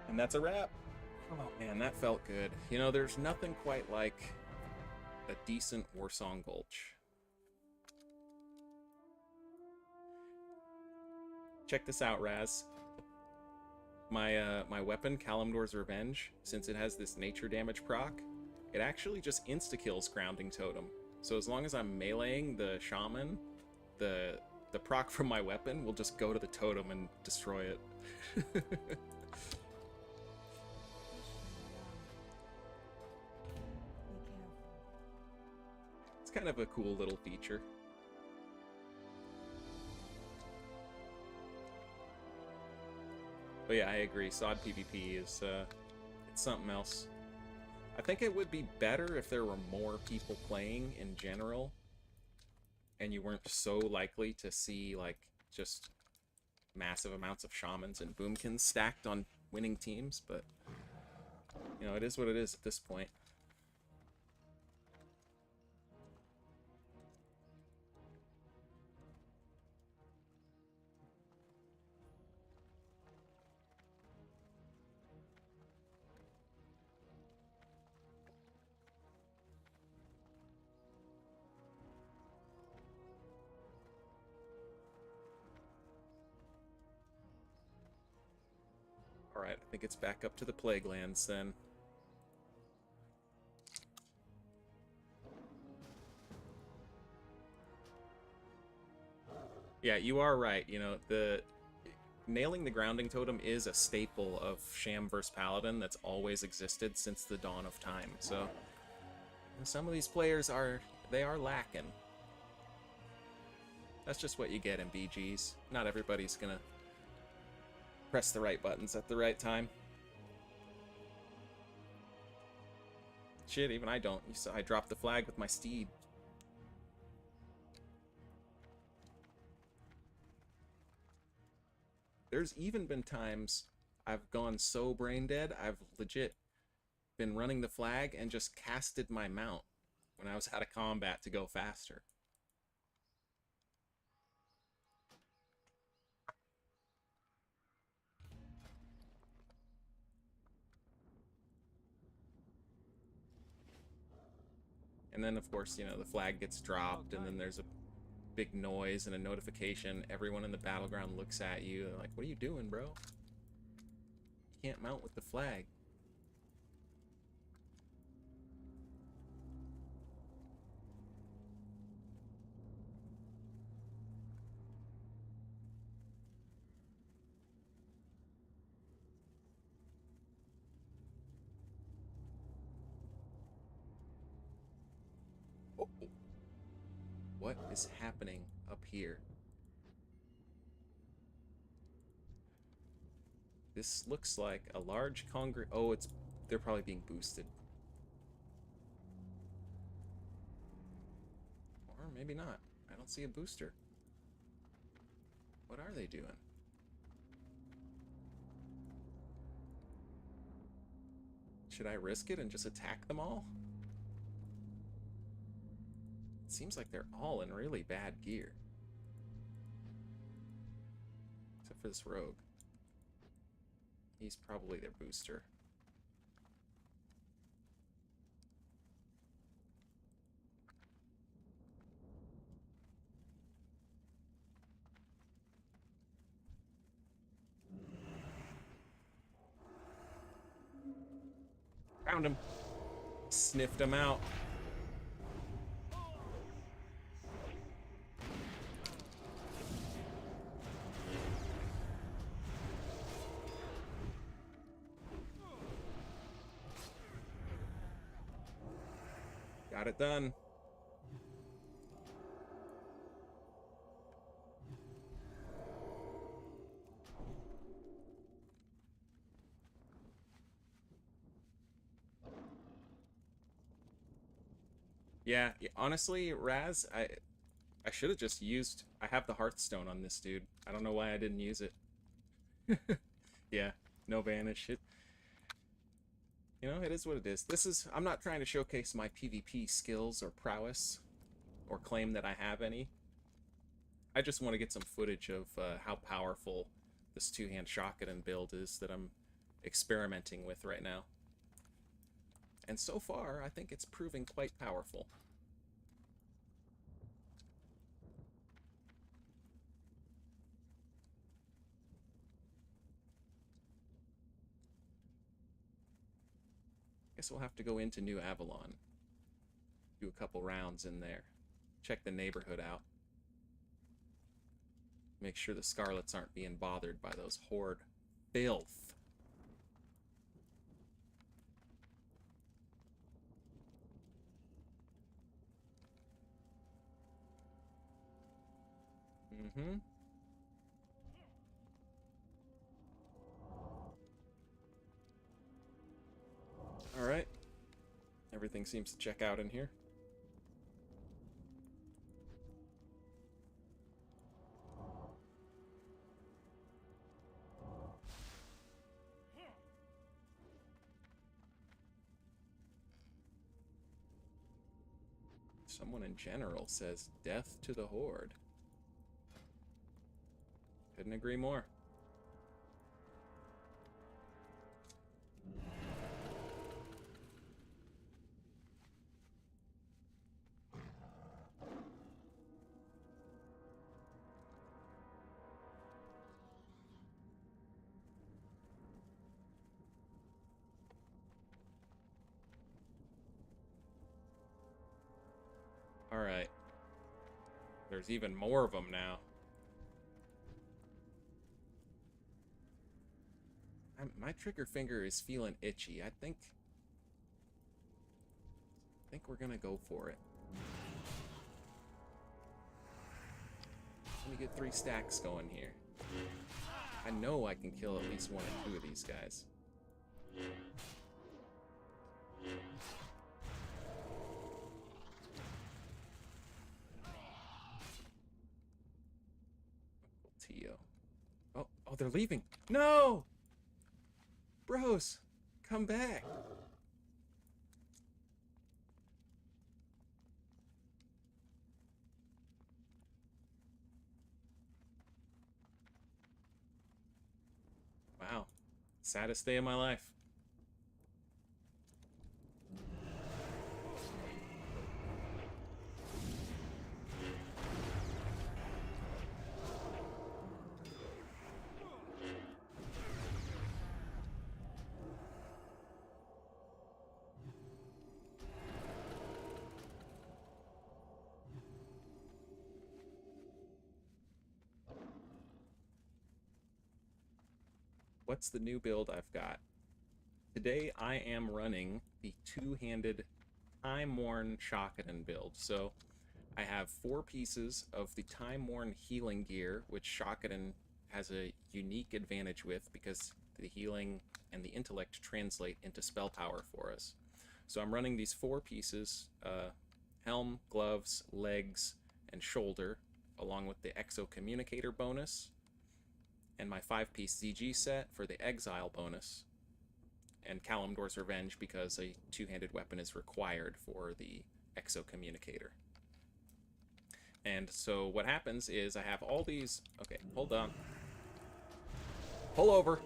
And that's a wrap. Oh man, that felt good. You know, there's nothing quite like a decent Warsong Gulch. Check this out, Raz. My weapon, Kalimdor's Revenge, since it has this nature damage proc, it actually just insta-kills Grounding Totem. So as long as I'm meleeing the shaman, the proc from my weapon will just go to the totem and destroy it. It's kind of a cool little feature. But yeah, I agree. SOD PvP is it's something else. I think it would be better if there were more people playing in general, and you weren't so likely to see like just massive amounts of shamans and boomkins stacked on winning teams. But you know, it is what it is at this point. Alright, I think it's back up to the Plague Lands then. Yeah, you are right. You know, nailing the Grounding Totem is a staple of Sham vs. Paladin that's always existed since the dawn of time. So, some of these players they are lacking. That's just what you get in BGs. Not everybody's gonna press the right buttons at the right time. Shit, even I don't. You saw I dropped the flag with my steed. There's even been times I've gone so brain dead, I've legit been running the flag and just casted my mount when I was out of combat to go faster. And then, of course, you know, the flag gets dropped, and then there's a big noise and a notification. Everyone in the battleground looks at you. They're like, what are you doing, bro? You can't mount with the flag. Oh. What is happening up here? This looks like a large oh, they're probably being boosted. Or maybe not. I don't see a booster. What are they doing? Should I risk it and just attack them all? It seems like they're all in really bad gear. Except for this rogue. He's probably their booster. Found him. Sniffed him out. Got it done. Yeah, honestly, Raz, I should have just used... I have the Hearthstone on this dude. I don't know why I didn't use it. Yeah, no banish. You know, it is what it is. I'm not trying to showcase my PvP skills or prowess, or claim that I have any. I just want to get some footage of how powerful this two-hand shockadin build is that I'm experimenting with right now. And so far, I think it's proving quite powerful. Guess we'll have to go into New Avalon. Do a couple rounds in there. Check the neighborhood out. Make sure the Scarlets aren't being bothered by those horde filth. Mm-hmm. Alright. Everything seems to check out in here. Someone in general says, death to the horde. Couldn't agree more. Alright. There's even more of them now. My trigger finger is feeling itchy. I think we're gonna go for it. Let me get 3 stacks going here. I know I can kill at least 1 or 2 of these guys. Tio. Oh, they're leaving. No! Bros, come back. Wow. Saddest day of my life. What's the new build I've got? Today I am running the two-handed time-worn shockadin build. So I have 4 pieces of the time-worn healing gear, which shockadin has a unique advantage with because the healing and the intellect translate into spell power for us. So I'm running these 4 pieces, helm, gloves, legs, and shoulder, along with the exo communicator bonus, and my 5-piece ZG set for the exile bonus, and Kalimdor's Revenge because a two-handed weapon is required for the exo communicator. And so what happens is I have all these... Okay, hold on. Pull over.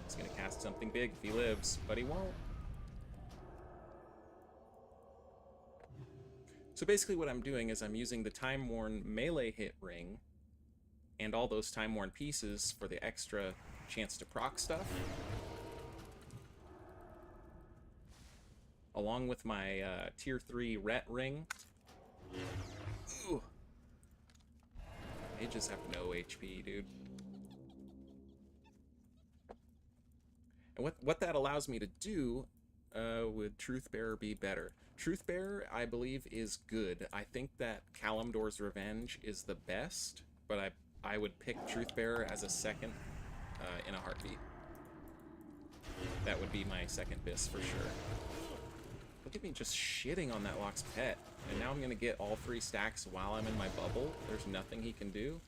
He's gonna cast something big if he lives, but he won't. So basically what I'm doing is I'm using the time-worn melee hit ring and all those time-worn pieces for the extra chance to proc stuff, along with my tier 3 ret ring. Ooh. They just have no HP, dude. And what that allows me to do, would Truthbearer be better? Truthbearer, I believe, is good. I think that Kalimdor's Revenge is the best, but I would pick Truthbearer as a second in a heartbeat. That would be my second BIS for sure. Look at me just shitting on that Lock's pet. And now I'm going to get all 3 stacks while I'm in my bubble. There's nothing he can do.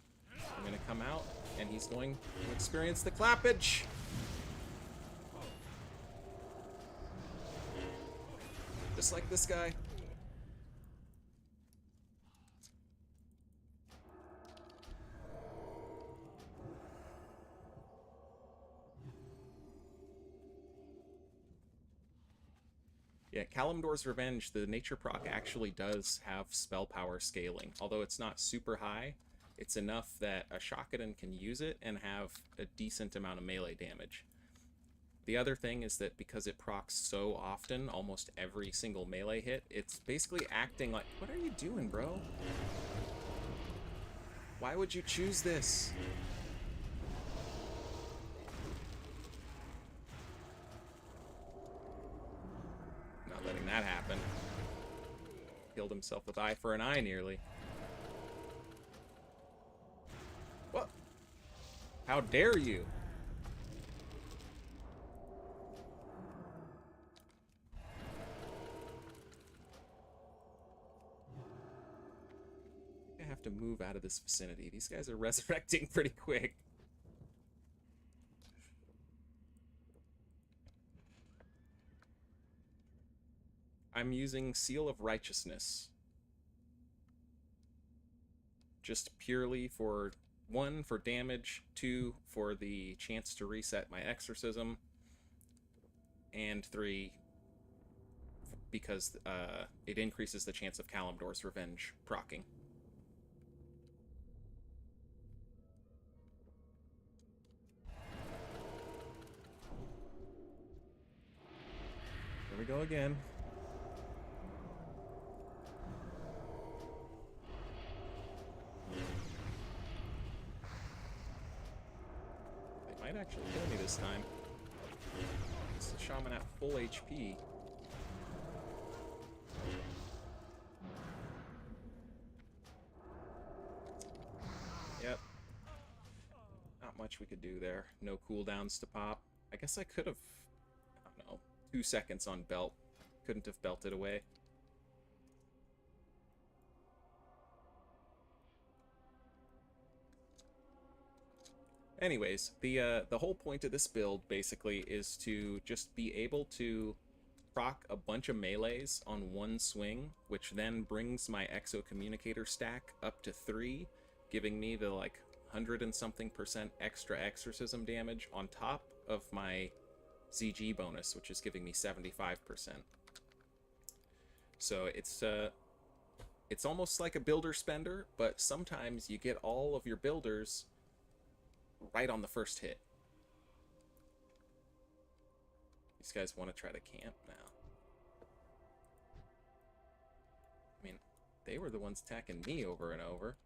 I'm going to come out, and he's going to experience the clappage. Just like this guy. Yeah, Kalimdor's Revenge, the nature proc actually does have spell power scaling. Although it's not super high, it's enough that a shockadin can use it and have a decent amount of melee damage. The other thing is that because it procs so often, almost every single melee hit, it's basically acting like... What are you doing, bro? Why would you choose this? Not letting that happen. Killed himself with eye for an eye, nearly. What? How dare you? I have to move out of this vicinity. These guys are resurrecting pretty quick. I'm using Seal of Righteousness. Just purely for 1, for damage, 2, for the chance to reset my exorcism, and 3, because it increases the chance of Kalimdor's Revenge proccing. Here we go again. They might actually kill me this time. It's the shaman at full HP. Yep. Not much we could do there. No cooldowns to pop. I guess I could have, I don't know, 2 seconds on belt. Couldn't have belted away. Anyways, the whole point of this build basically is to just be able to proc a bunch of melees on one swing, which then brings my exo communicator stack up to 3, giving me the like 100 and something % extra exorcism damage on top of my ZG bonus, which is giving me 75%. So it's almost like a builder spender, but sometimes you get all of your builders right on the first hit. These guys want to try to camp now. I mean, they were the ones attacking me over and over.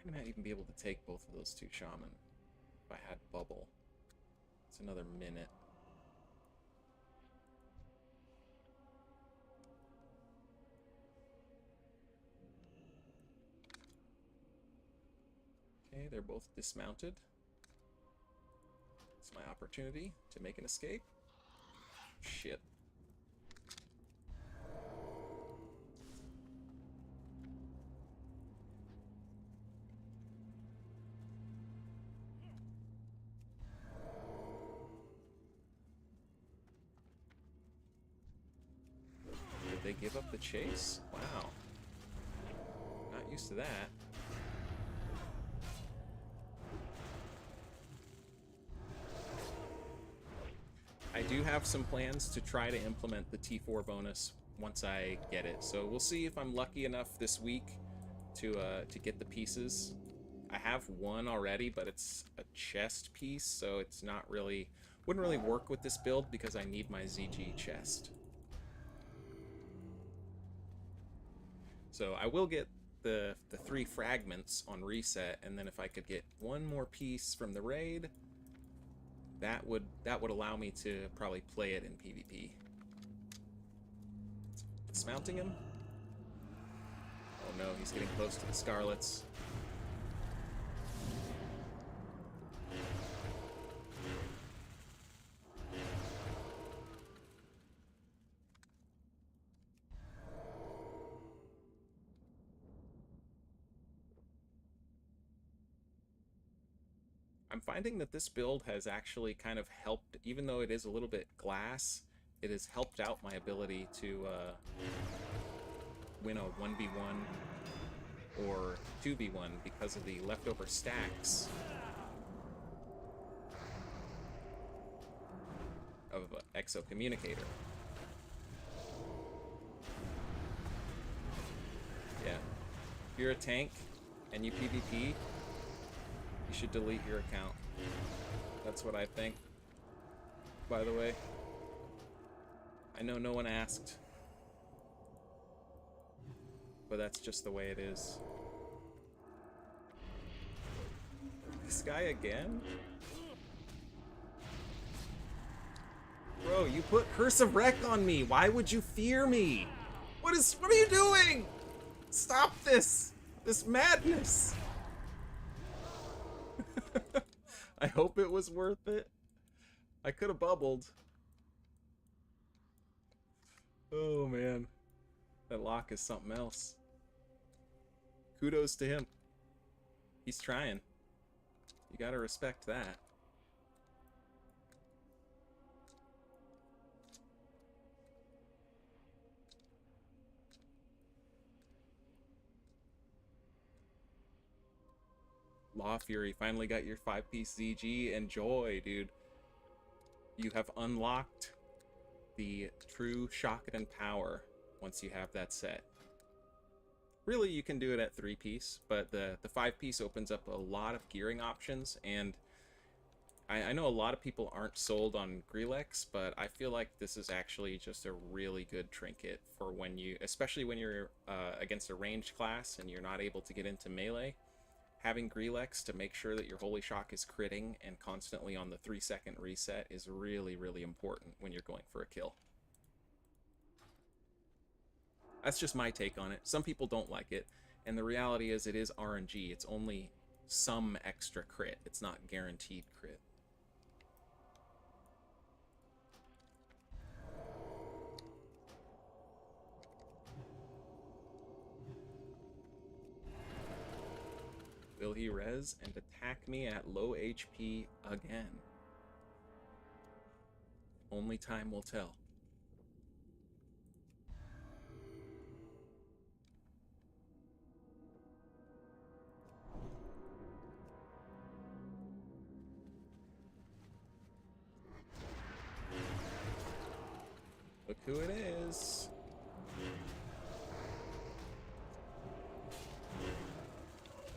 I might even be able to take both of those 2 shaman if I had bubble. It's another minute. Okay, they're both dismounted. It's my opportunity to make an escape. Shit. Did they give up the chase? Wow. Not used to that. I do have some plans to try to implement the T4 bonus once I get it. So we'll see if I'm lucky enough this week to get the pieces. I have one already, but it's a chest piece, so it's not really, wouldn't really work with this build because I need my ZG chest. So I will get the 3 fragments on reset, and then if I could get one more piece from the raid, that would allow me to probably play it in PvP. Dismounting him. Oh no, he's getting close to the Scarlets. I'm finding that this build has actually kind of helped, even though it is a little bit glass, it has helped out my ability to win a 1v1 or 2v1 because of the leftover stacks of Exo Communicator. Yeah. If you're a tank and you PvP, you should delete your account. That's what I think. By the way. I know no one asked. But that's just the way it is. This guy again? Bro, you put Curse of Wreck on me. Why would you fear me? What are you doing? Stop this! This madness! I hope it was worth it. I could have bubbled. Oh man. That lock is something else. Kudos to him. He's trying. You gotta respect that. Law Fury, finally got your 5-piece ZG. Enjoy, dude. You have unlocked the true shockadin power once you have that set. Really, you can do it at 3-piece, but the 5-piece opens up a lot of gearing options, and I know a lot of people aren't sold on Grelex, but I feel like this is actually just a really good trinket for when you, especially when you're against a ranged class and you're not able to get into melee. Having Grelex to make sure that your Holy Shock is critting and constantly on the 3-second reset is really, really important when you're going for a kill. That's just my take on it. Some people don't like it, and the reality is it is RNG. It's only some extra crit. It's not guaranteed crit. Will he res and attack me at low HP again? Only time will tell. Look who it is.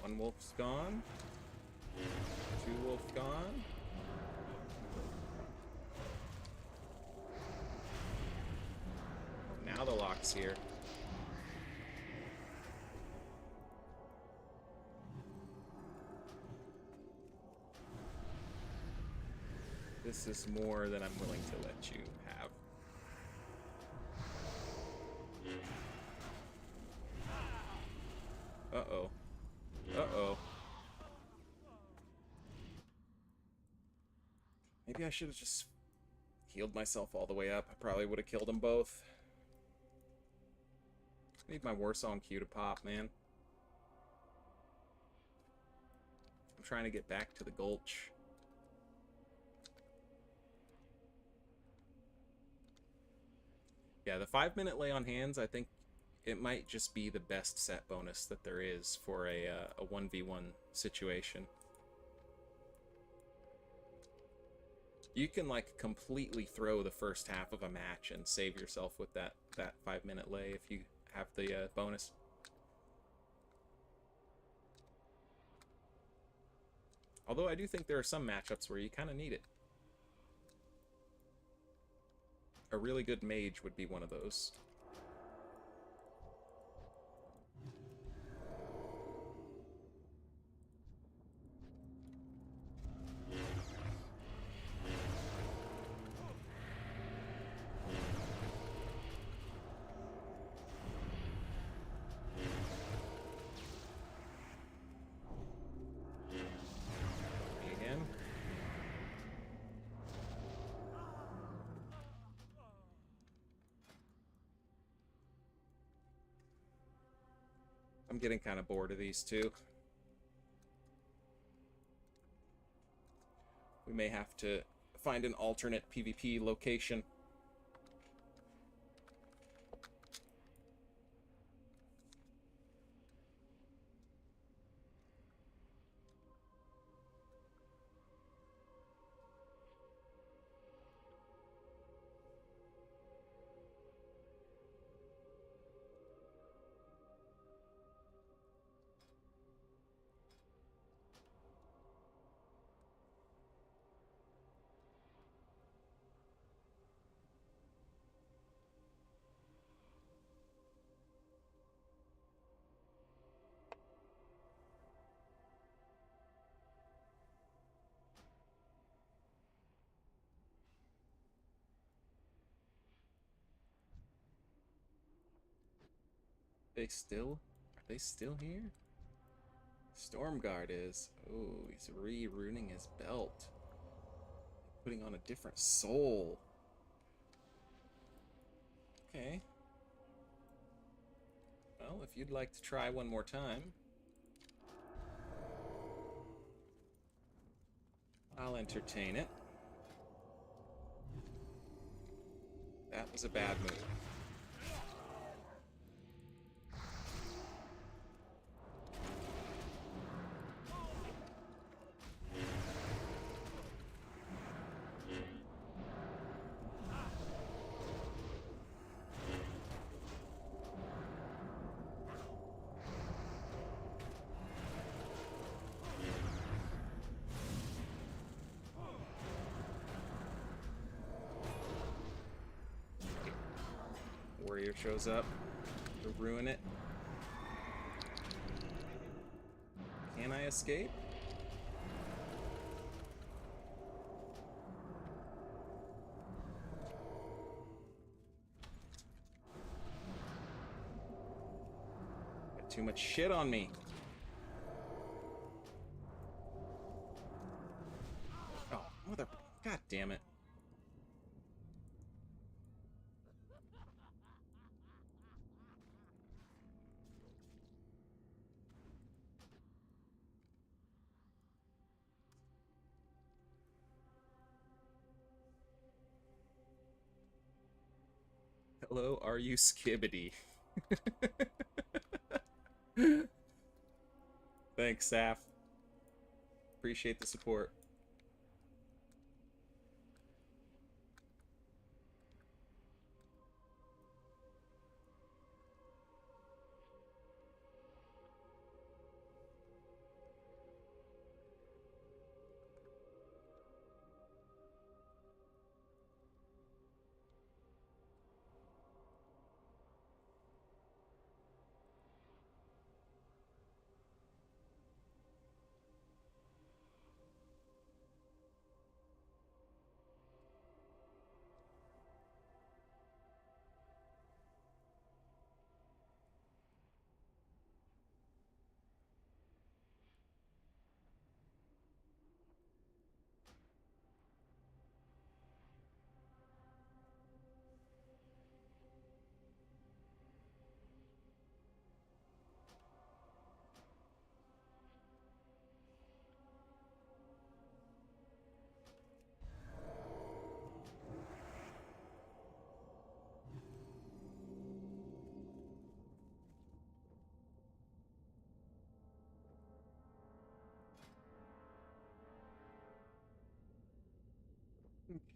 One wolf's gone. Two wolf gone. Now the lock's here. This is more than I'm willing to let you have. Uh-oh. Uh-oh. Maybe I should have just healed myself all the way up. I probably would have killed them both. Need my Warsong Q to pop, man. I'm trying to get back to the Gulch. Yeah, the 5-minute lay on hands, I think it might just be the best set bonus that there is for a 1v1 situation. You can, like, completely throw the first half of a match and save yourself with that 5-minute lay if you have the bonus. Although I do think there are some matchups where you kind of need it. A really good mage would be one of those. Again. I'm getting kind of bored of these two. We may have to find an alternate PvP location. Are they still here? Stormguard is. Oh, he's re-runing his belt. Putting on a different soul. Okay. Well, if you'd like to try one more time, I'll entertain it. That was a bad move. Warrior shows up to ruin it. Can I escape? Got too much shit on me. Oh, mother... God damn it. Hello, are you Skibbity? Thanks, Saf. Appreciate the support.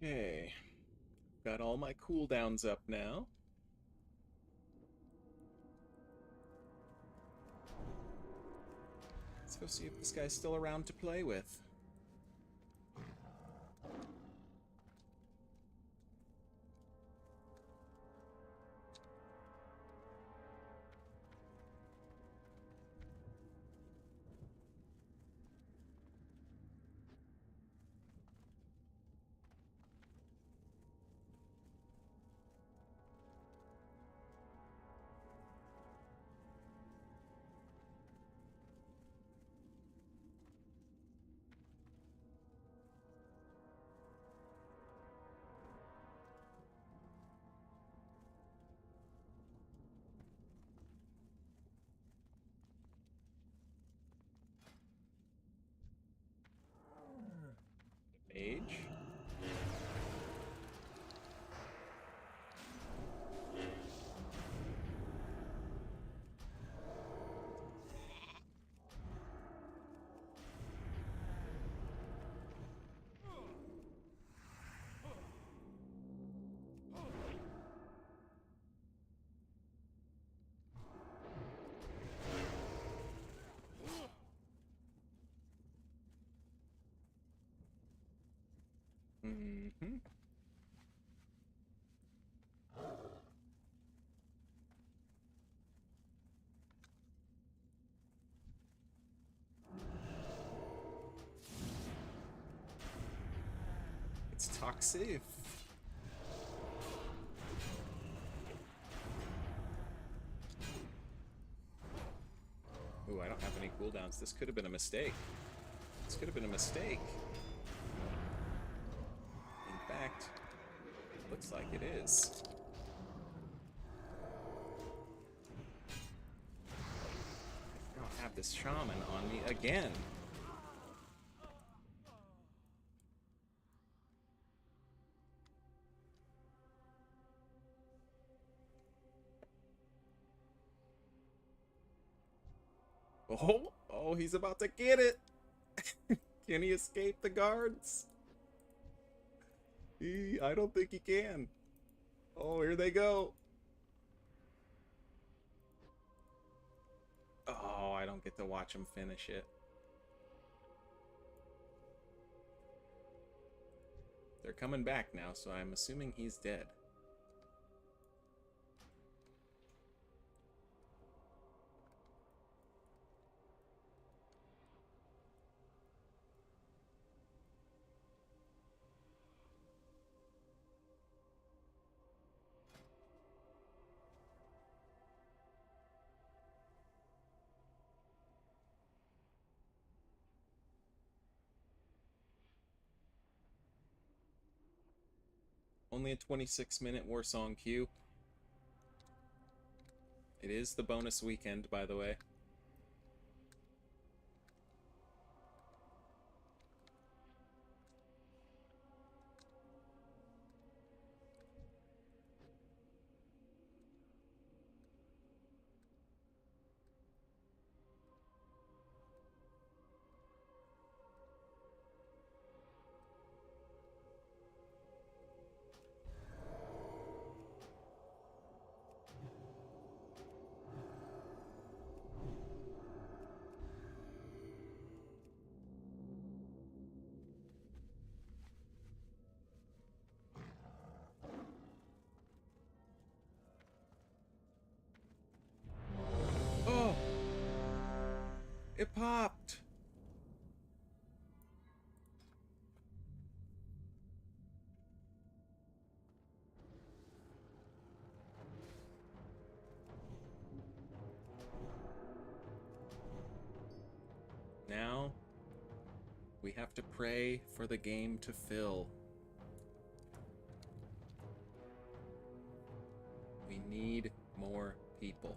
Okay. Got all my cooldowns up now. Let's go see if this guy's still around to play with. Mage. Mm-hmm. It's toxic. Ooh, I don't have any cooldowns. This could have been a mistake. This could have been a mistake. In fact, looks like it is. I'll have this shaman on me again. Oh, he's about to get it. Can he escape the guards? I don't think he can. Oh, here they go. Oh, I don't get to watch him finish it. They're coming back now, so I'm assuming he's dead. Only a 26-minute Warsong queue. It is the bonus weekend, by the way. It popped! Now, we have to pray for the game to fill. We need more people.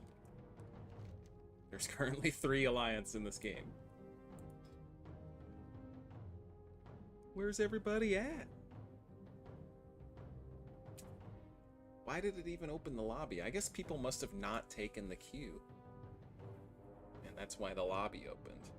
There's currently 3 alliance in this game. Where's everybody at? Why did it even open the lobby? I guess people must have not taken the queue. And that's why the lobby opened.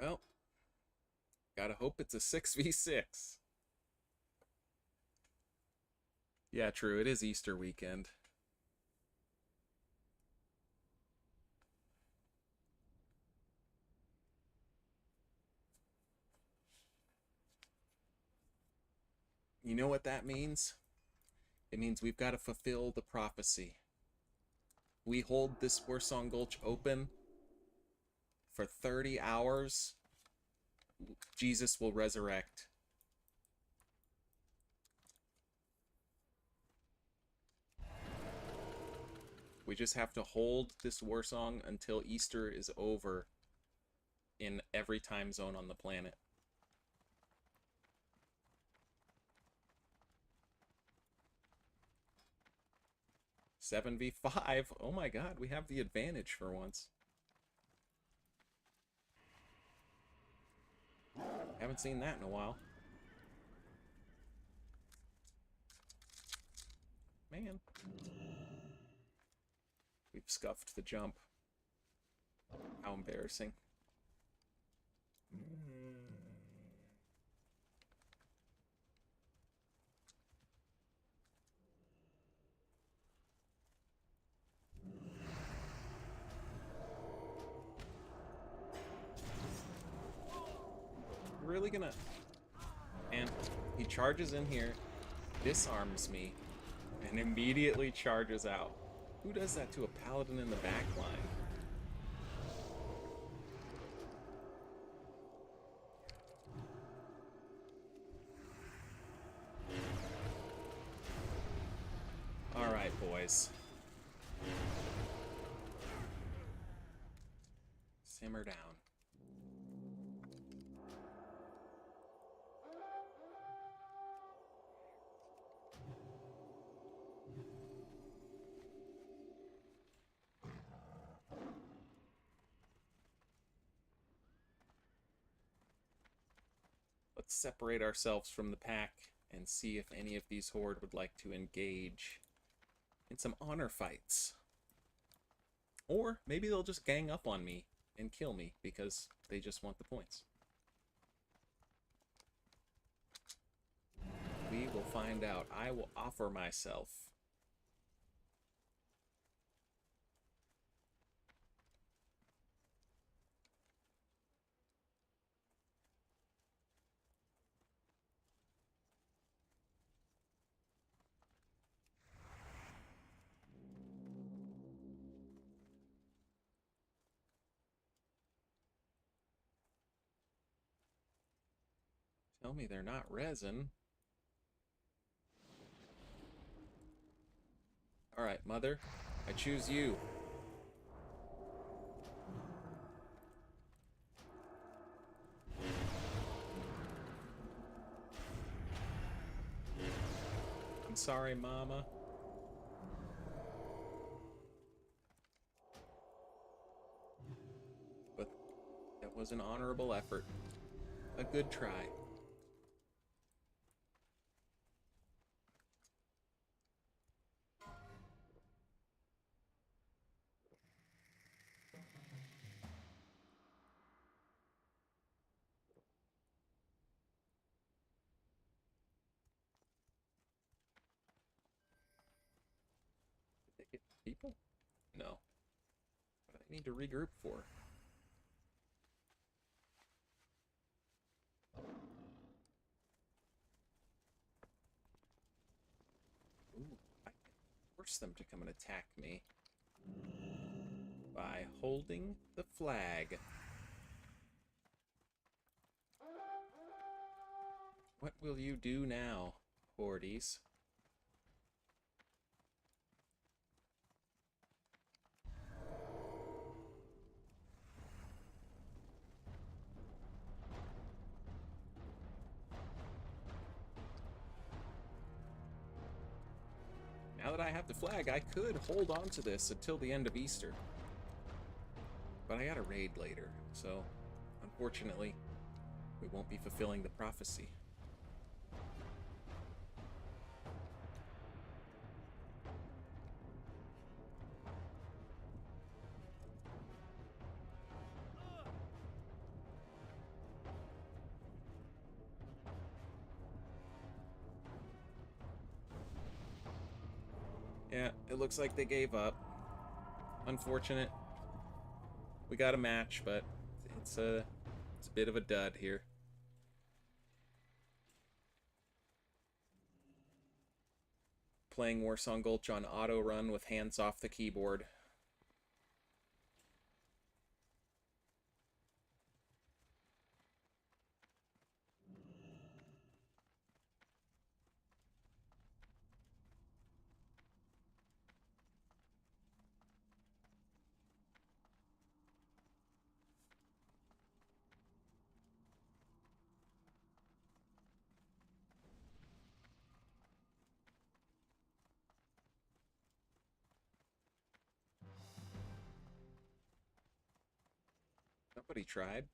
Well, gotta hope it's a 6v6. Yeah, true, it is Easter weekend. You know what that means? It means we've got to fulfill the prophecy. We hold this Warsong Gulch open for 30 hours. Jesus will resurrect. We just have to hold this Warsong until Easter is over in every time zone on the planet. Seven v 5. Oh my god, we have the advantage for once. Haven't seen that in a while. Man. We've scuffed the jump. How embarrassing. Really gonna... And he charges in here, disarms me, and immediately charges out. Who does that to a paladin in the back line? Alright, boys. Simmer down. Let's separate ourselves from the pack and see if any of these horde would like to engage in some honor fights. Or maybe they'll just gang up on me and kill me because they just want the points. We will find out. I will offer myself. Tell me they're not resin. Alright, mother. I choose you. I'm sorry, mama. But that was an honorable effort. A good try. Get people? No. What do I need to regroup for? Ooh, I can force them to come and attack me by holding the flag. What will you do now, Hordes? Now that I have the flag, I could hold on to this until the end of Easter. But I got a raid later, so unfortunately, we won't be fulfilling the prophecy. Yeah, it looks like they gave up. Unfortunate. We got a match, but it's a bit of a dud here. Playing Warsong Gulch on auto run with hands off the keyboard. Nobody tried.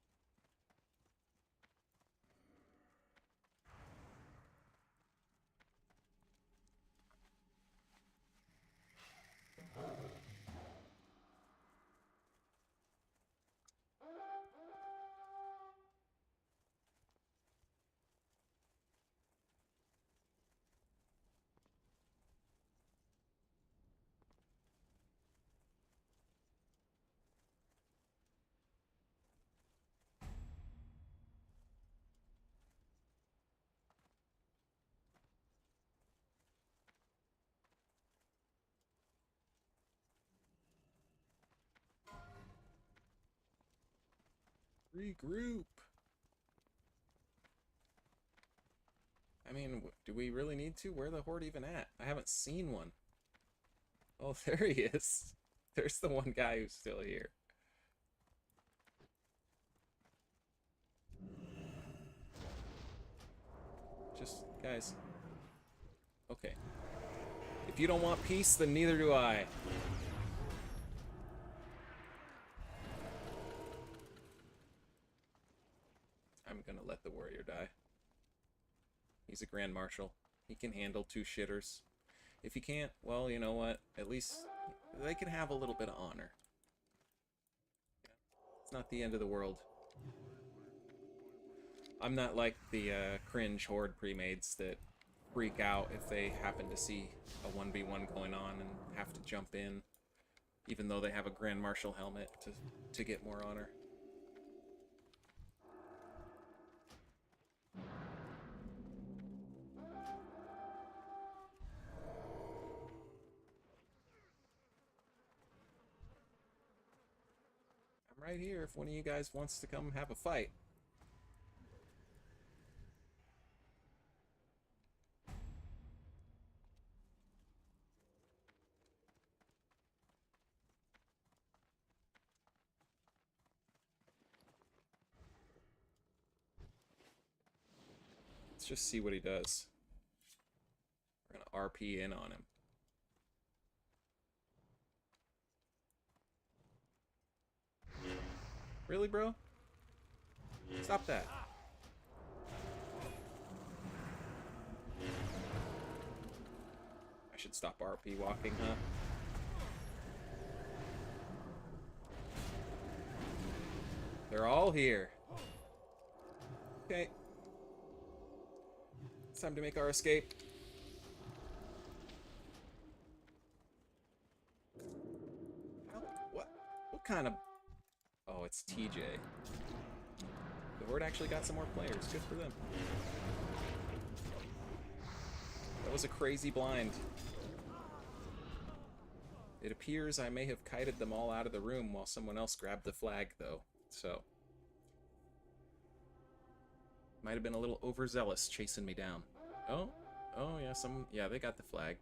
Regroup. I mean, do we really need to? Where the horde even at? I haven't seen one. Oh, there he is. There's the one guy who's still here. Just, guys. Okay. If you don't want peace, then neither do I. I'm gonna let the warrior die. He's a Grand Marshal. He can handle 2 shitters. If he can't, well, you know what? At least they can have a little bit of honor. It's not the end of the world. I'm not like the cringe horde pre-mades that freak out if they happen to see a 1v1 going on and have to jump in, even though they have a Grand Marshal helmet to get more honor. I'm right here if one of you guys wants to come have a fight. Let's just see what he does. We're gonna RP in on him. Really, bro? Stop that. I should stop RP walking, huh? They're all here. Okay. It's time to make our escape. kind of... Oh, it's TJ. The Horde actually got some more players. Good for them. That was a crazy blind. It appears I may have kited them all out of the room while someone else grabbed the flag, though. So... Might have been a little overzealous chasing me down. Oh, yeah, yeah, they got the flag.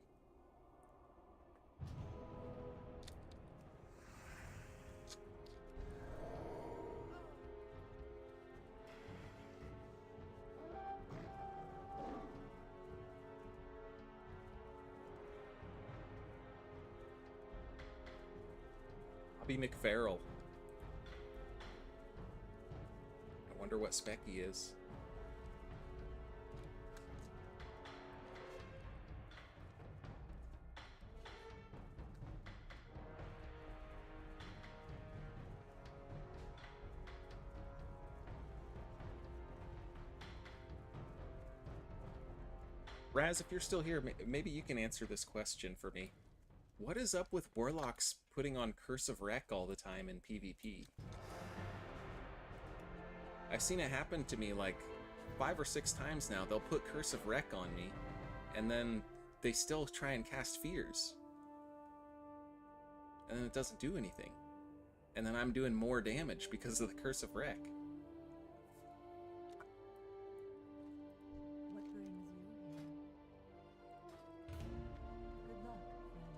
Bobby McFerrell. I wonder what spec he is. Raz, if you're still here, maybe you can answer this question for me. What is up with Warlocks putting on Curse of Wreck all the time in PvP? I've seen it happen to me like 5 or 6 times now. They'll put Curse of Wreck on me, and then they still try and cast Fears. And then it doesn't do anything. And then I'm doing more damage because of the Curse of Wreck. What brings you here? Good luck, friend.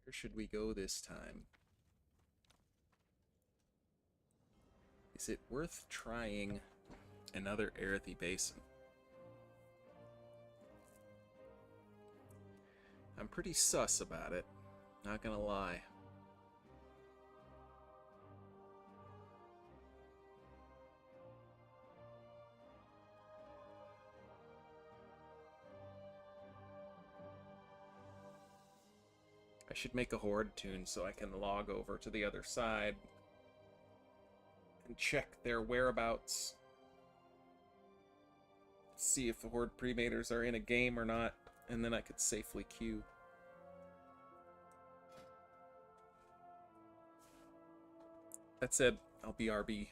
Where should we go this time? Is it worth trying another Erethy Basin? I'm pretty sus about it, not gonna lie. I should make a Horde tune so I can log over to the other side and check their whereabouts. See if the Horde Premators are in a game or not, and then I could safely queue. That said, I'll BRB.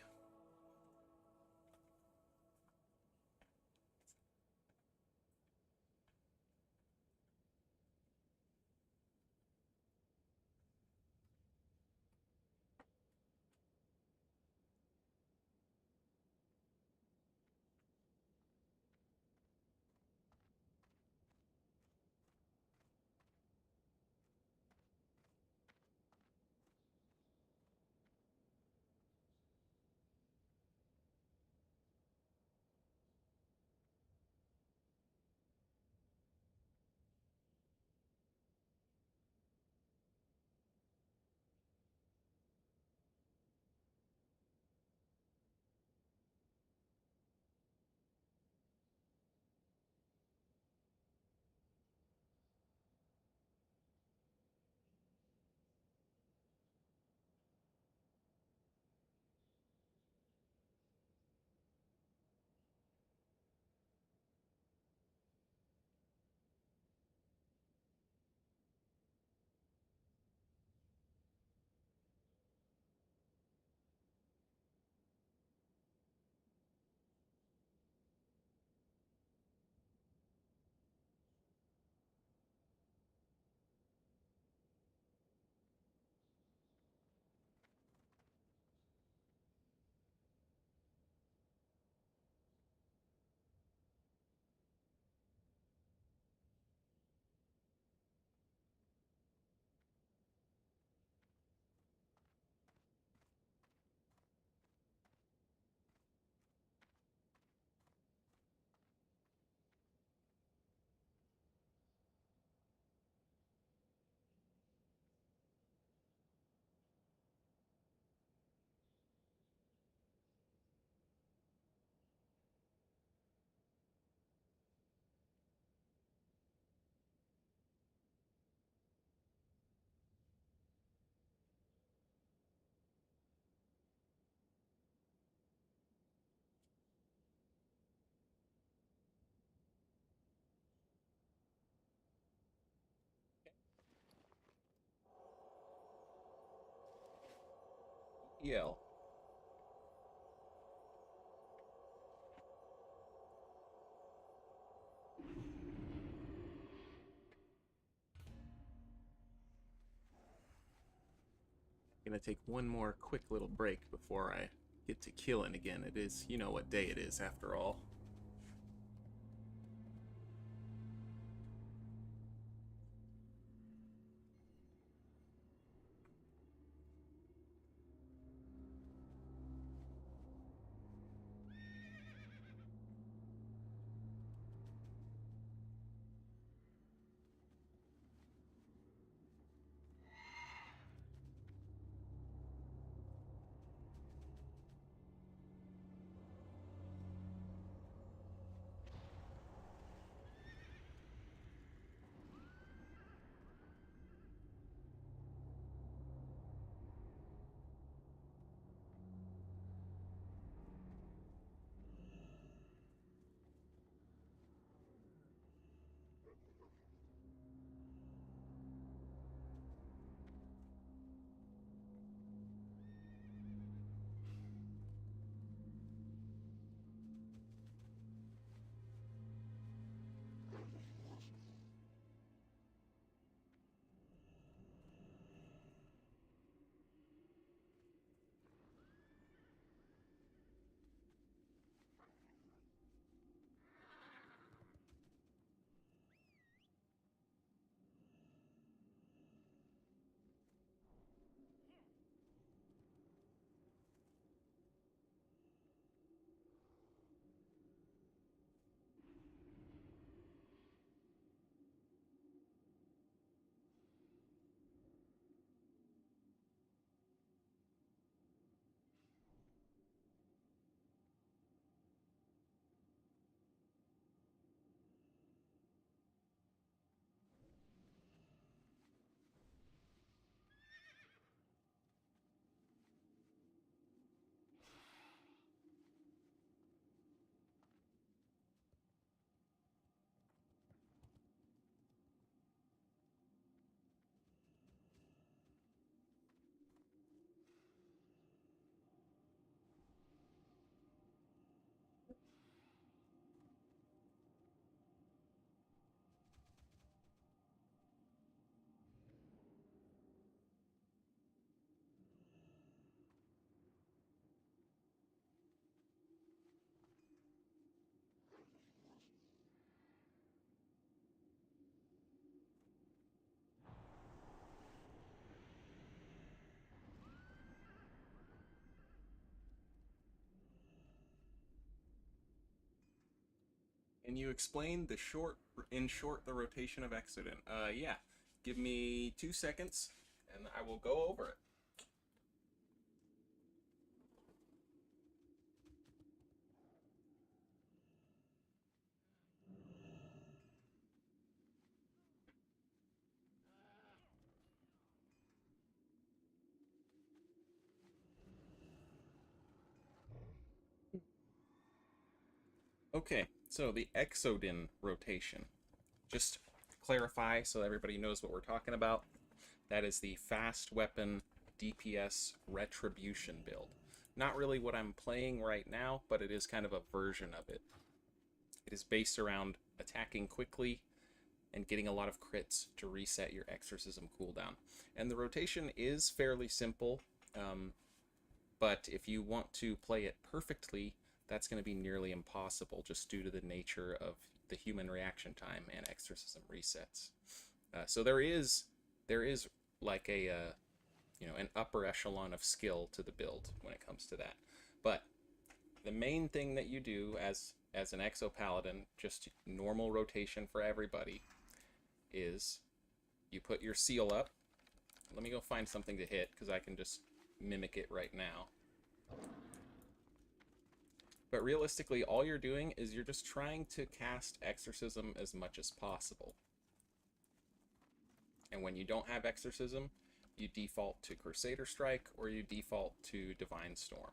yell. Gonna take one more quick little break before I get to killing again. It is, you know what day it is after all. Can you explain in short, the rotation of Exodin? Yeah. Give me 2 seconds, and I will go over it. Okay, so the Exodin rotation. Just clarify so everybody knows what we're talking about. That is the fast weapon DPS retribution build. Not really what I'm playing right now, but it is kind of a version of it. It is based around attacking quickly and getting a lot of crits to reset your exorcism cooldown. And the rotation is fairly simple, but if you want to play it perfectly, that's going to be nearly impossible just due to the nature of the human reaction time and exorcism resets. So there is like a an upper echelon of skill to the build when it comes to that. But the main thing that you do as an exo paladin, just normal rotation for everybody, is you put your seal up. Let me go find something to hit because I can just mimic it right now. But realistically, all you're doing is you're just trying to cast exorcism as much as possible. And when you don't have exorcism, you default to Crusader Strike or you default to Divine Storm.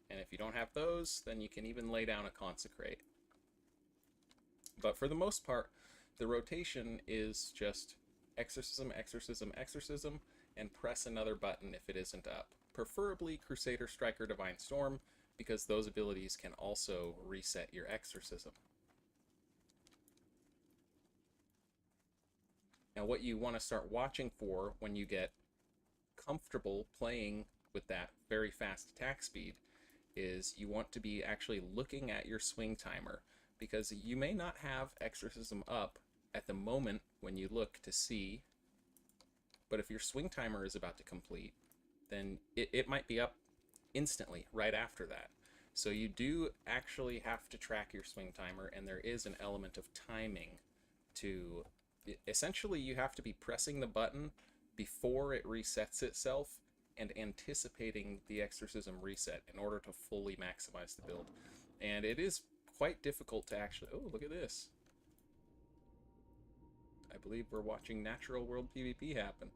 And if you don't have those, then you can even lay down a Consecrate. But for the most part, the rotation is just exorcism, exorcism, exorcism, and press another button if it isn't up. preferably Crusader, Striker, Divine Storm, because those abilities can also reset your exorcism. Now what you want to start watching for when you get comfortable playing with that very fast attack speed is you want to be actually looking at your swing timer, because you may not have exorcism up at the moment when you look to see, but if your swing timer is about to complete, then it might be up instantly right after that. So you do actually have to track your swing timer, and there is an element of timing to... Essentially, you have to be pressing the button before it resets itself and anticipating the exorcism reset in order to fully maximize the build. And it is quite difficult to actually... Oh, look at this. I believe we're watching natural world PvP happen.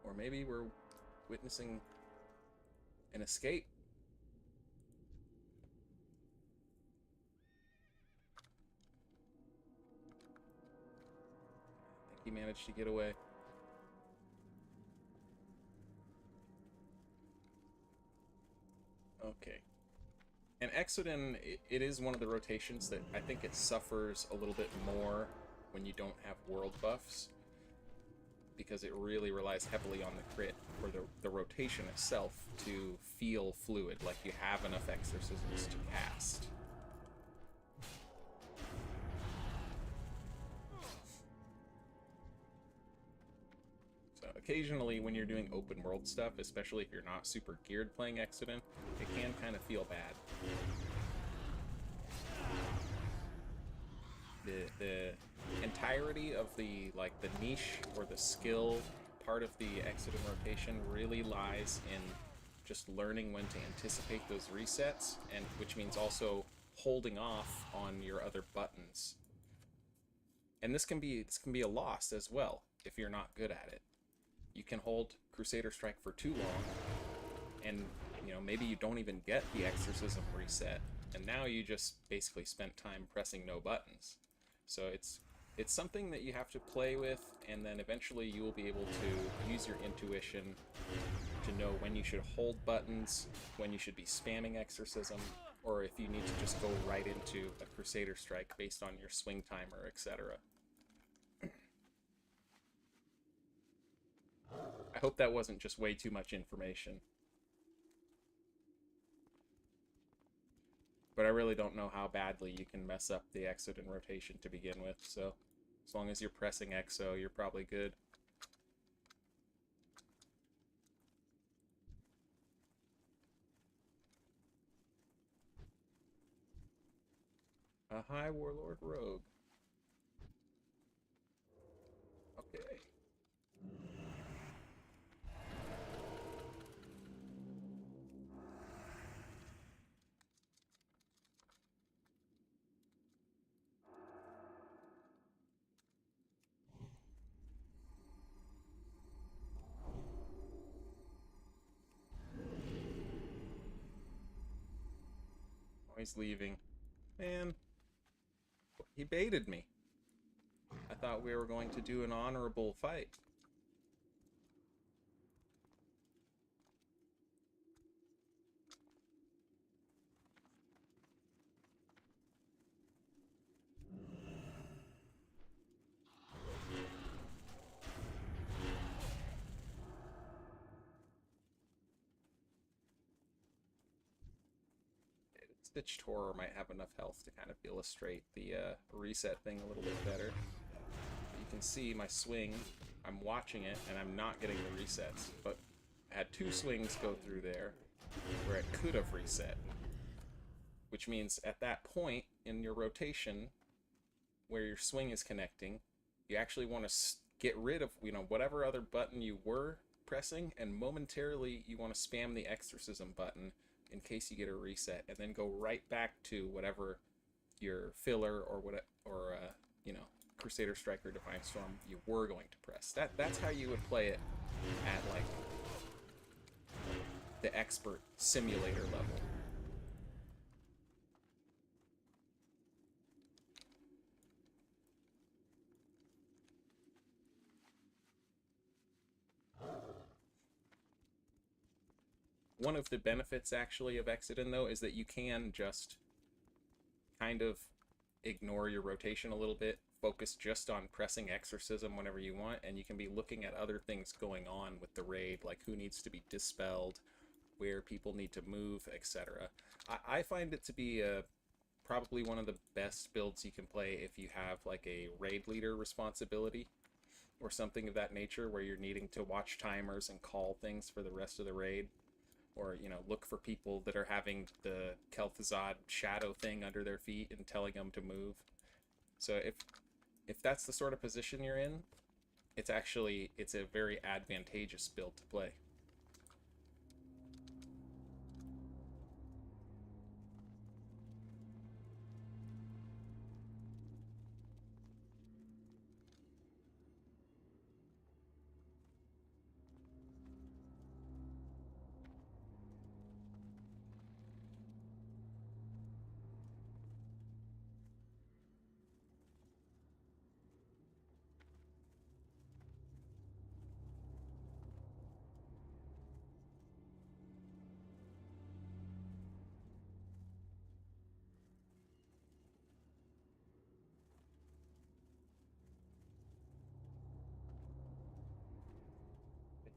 Or maybe we're witnessing an escape. I think he managed to get away. Okay. And Exodin, it is one of the rotations that I think it suffers a little bit more when you don't have world buffs, because it really relies heavily on the crit or the rotation itself to feel fluid, like you have enough exorcisms to cast. So occasionally when you're doing open world stuff, especially if you're not super geared playing Exodin, it can kind of feel bad. The entirety of the niche or the skill part of the Exodin rotation really lies in just learning when to anticipate those resets, and which means also holding off on your other buttons. And this can be a loss as well if you're not good at it. You can hold Crusader Strike for too long, and maybe you don't even get the exorcism reset, and now you just basically spent time pressing no buttons. So it's something that you have to play with, and then eventually you will be able to use your intuition to know when you should hold buttons, when you should be spamming exorcism, or if you need to just go right into a Crusader Strike based on your swing timer, etc. I hope that wasn't just way too much information. But I really don't know how badly you can mess up the Exodin rotation to begin with, so as long as you're pressing Exo, you're probably good. A High Warlord Rogue. Okay. He's leaving. Man, he baited me. I thought we were going to do an honorable fight. Stitched Horror might have enough health to kind of illustrate the reset thing a little bit better. But you can see my swing, I'm watching it, and I'm not getting the resets. But I had two swings go through there where it could have reset. Which means at that point in your rotation, where your swing is connecting, you actually want to get rid of whatever other button you were pressing, and momentarily you want to spam the exorcism button in case you get a reset, and then go right back to whatever your filler or Crusader Striker Divine Storm you were going to press. That's how you would play it at the expert simulator level. one of the benefits actually of Exodin though is that you can just kind of ignore your rotation a little bit, focus just on pressing exorcism whenever you want, and you can be looking at other things going on with the raid, like who needs to be dispelled, where people need to move, etc. I find it to be probably one of the best builds you can play if you have like a raid leader responsibility or something of that nature, where you're needing to watch timers and call things for the rest of the raid, or look for people that are having the Kel'Thuzad shadow thing under their feet and telling them to move. So if that's the sort of position you're in, it's a very advantageous build to play.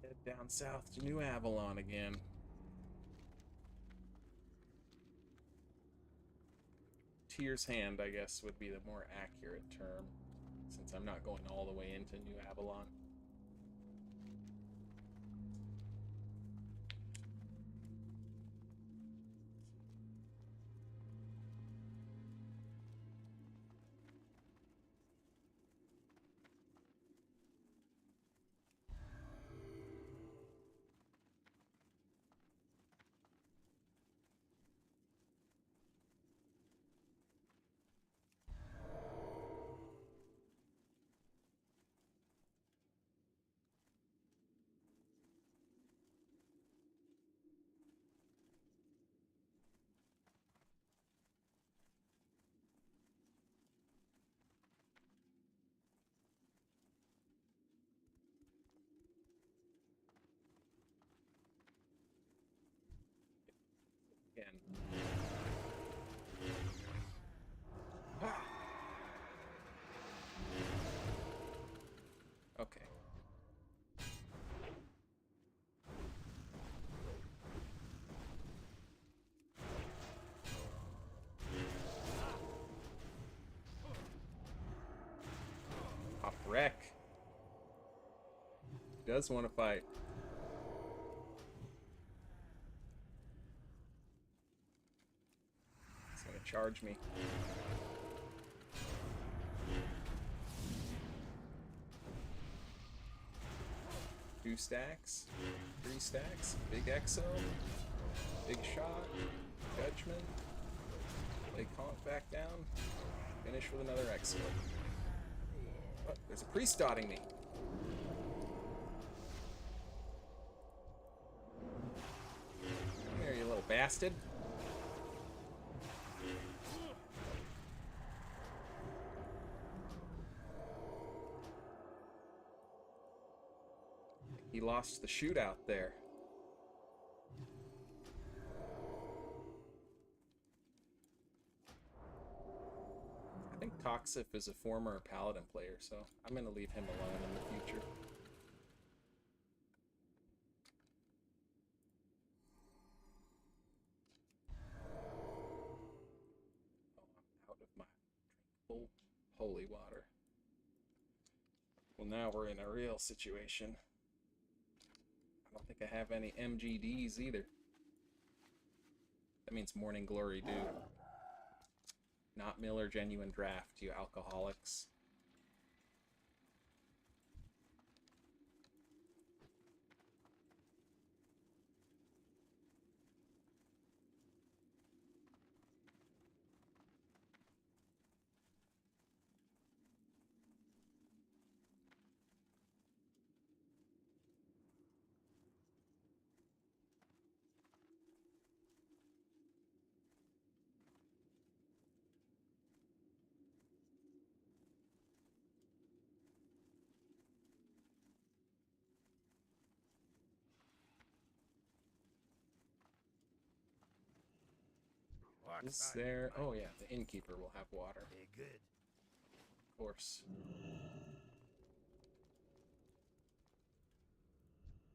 Head down south to New Avalon again. Tyr's Hand, I guess, would be the more accurate term, since I'm not going all the way into New Avalon. Again. Okay. Pop wreck. Does want to fight. It's gonna charge me. Two stacks, 3 stacks, big exo, big shot, judgment, lay conk back down, finish with another exo. Oh, there's a priest dotting me. Come here, you little bastard. He lost the shootout there. I think Toxif is a former Paladin player, so I'm going to leave him alone in the future. Oh, I'm out of my drinkable holy water. Well, now we're in a real situation. I don't think I have any MGDs either. That means Morning Glory Dew. Not Miller Genuine Draft, you alcoholics. Is there... Oh yeah, the innkeeper will have water. Very good. Of course.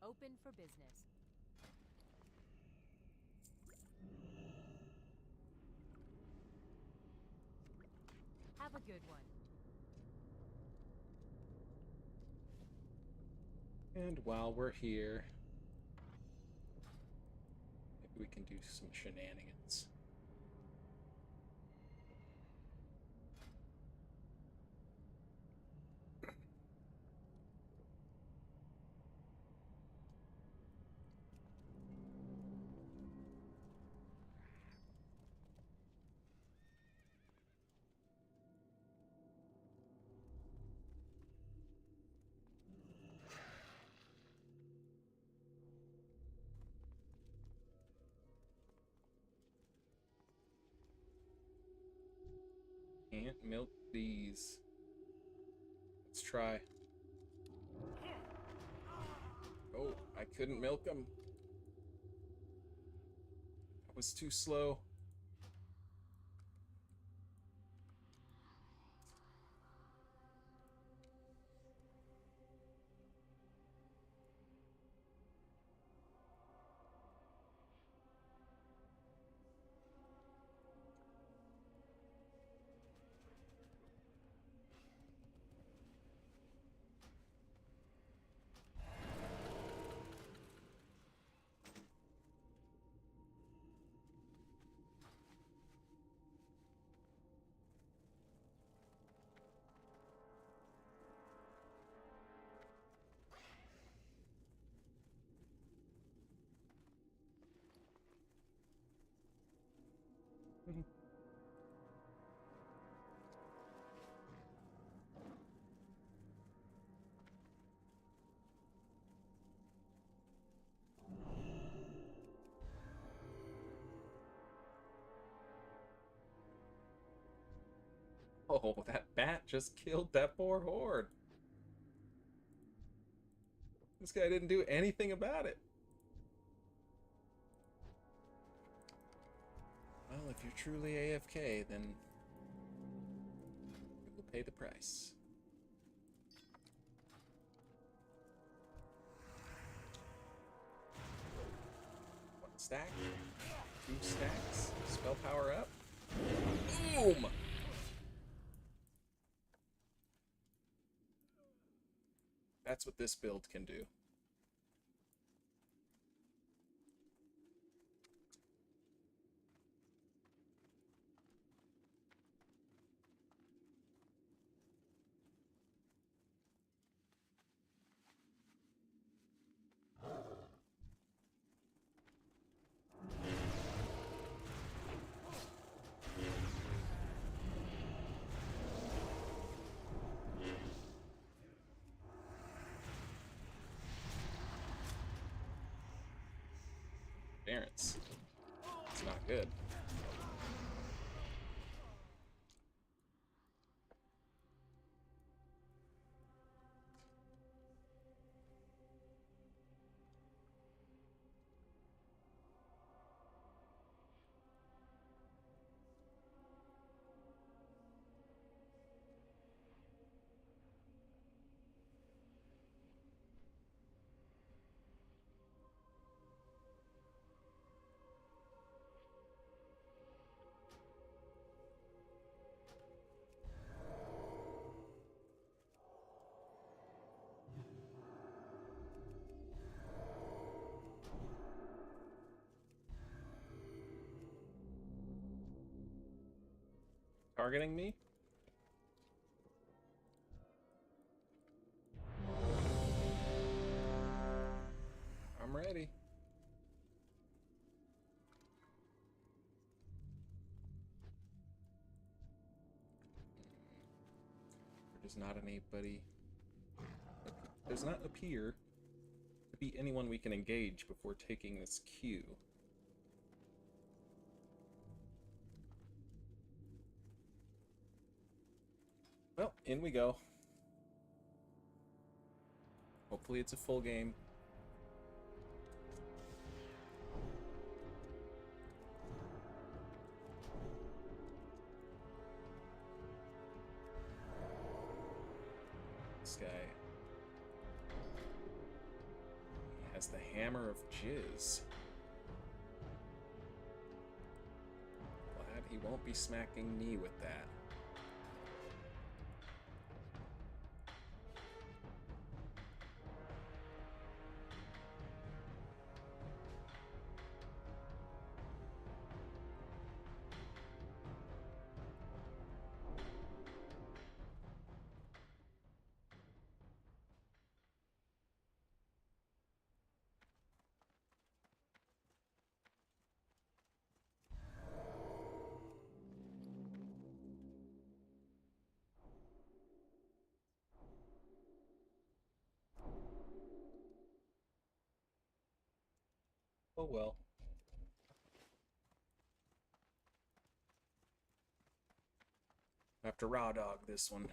Open for business. Have a good one. And while we're here, maybe we can do some shenanigans. Can't milk these. Let's try. Oh, I couldn't milk them. I was too slow. Oh, that bat just killed that poor horde. This guy didn't do anything about it. Well, if you're truly AFK, then you will pay the price. One stack, 2 stacks, spell power up. Boom! That's what this build can do. Interference. It's not good. Targeting me? I'm ready. There does not anybody. Does not appear to be anyone we can engage before taking this Q. Well, in we go. Hopefully it's a full game. as the Hammer of Jizz. Glad he won't be smacking me with that. Oh well. I have to raw dog this one.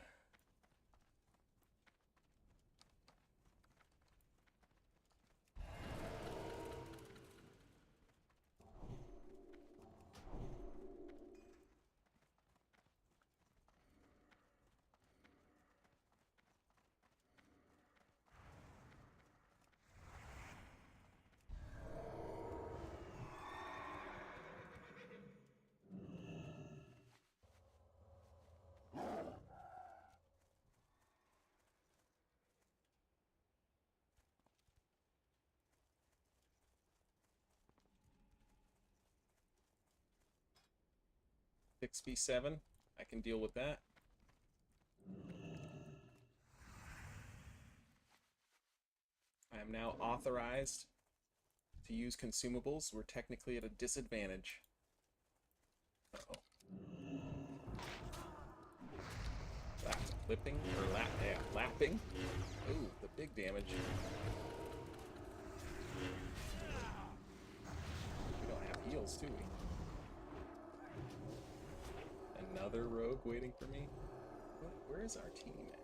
Six B7. I can deal with that. I am now authorized to use consumables. We're technically at a disadvantage. Uh-oh. Clipping or lapping. Ooh, the big damage. We don't have heals, do we? Another rogue waiting for me? Where is our team at?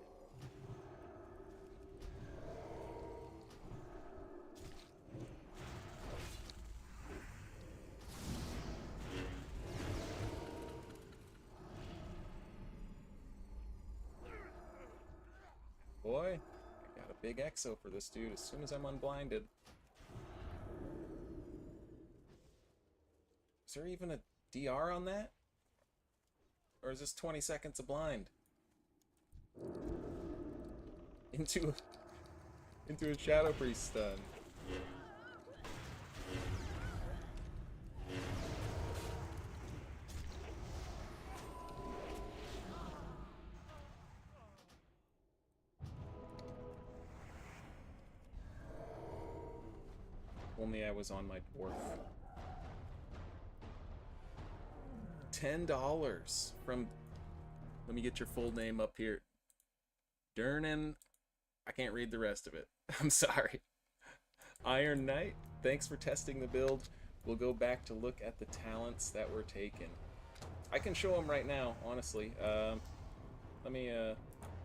Boy, I got a big exo for this dude as soon as I'm unblinded. Is there even a DR on that? Or is this 20 seconds of blind? Into a Shadow Priest stun. Only I was on my dwarf. $10 from, let me get your full name up here. Durnan, I can't read the rest of it. I'm sorry. Iron Knight, thanks for testing the build. We'll go back to look at the talents that were taken. I can show them right now, honestly. Let me, I'm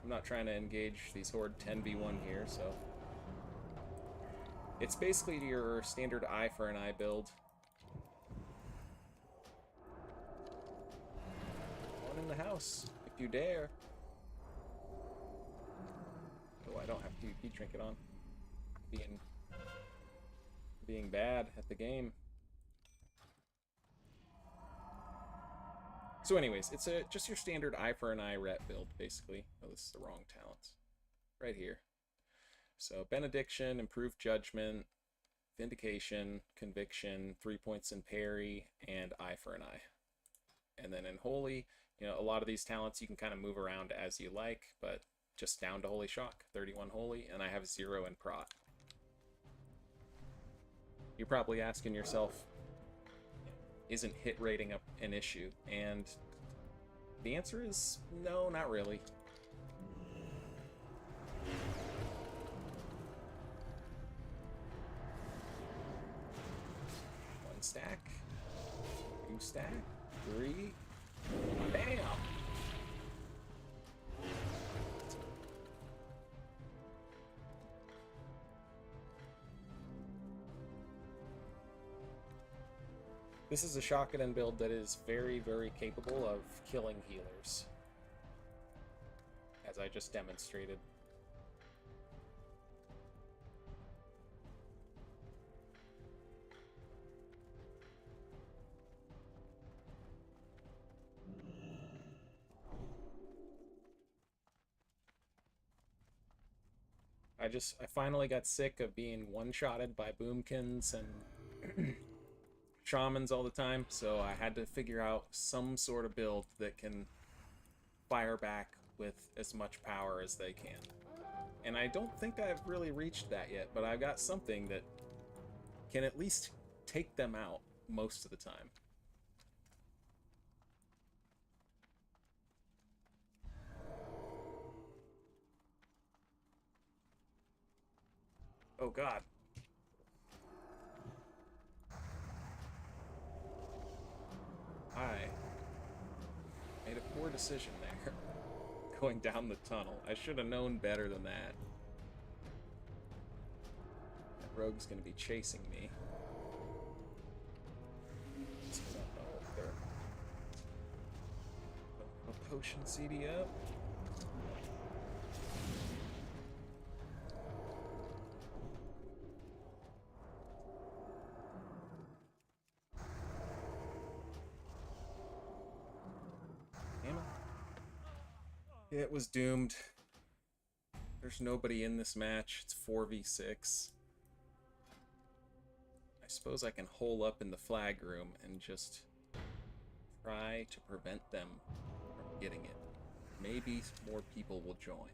not trying to engage these Horde 10v1 here, so. It's basically your standard eye for an eye build. One in the house, if you dare. Oh, I don't have PvP trinket on. Being bad at the game. So anyways, it's just your standard eye for an eye rep build, basically. Oh, this is the wrong talents. Right here. So Benediction, Improved Judgment, Vindication, Conviction, 3 points in parry, and Eye for an Eye. And then in Holy, you know, a lot of these talents you can kind of move around as you like, but just down to Holy Shock, 31 Holy, and I have 0 in Prot. You're probably asking yourself, isn't hit rating an issue? And the answer is no, not really. One stack, 2 stack, 3, bam! This is a shockadin build that is very, very capable of killing healers, as I just demonstrated. I finally got sick of being one-shotted by boomkins and shamans all the time, so I had to figure out some sort of build that can fire back with as much power as they can. And I don't think I've really reached that yet, but I've got something that can at least take them out most of the time. Oh god. I made a poor decision there. Going down the tunnel. I should have known better than that. That rogue's gonna be chasing me. So I don't know if they're... A potion CD up. It was doomed. There's nobody in this match. It's 4v6. I suppose I can hole up in the flag room and just try to prevent them from getting it. Maybe more people will join.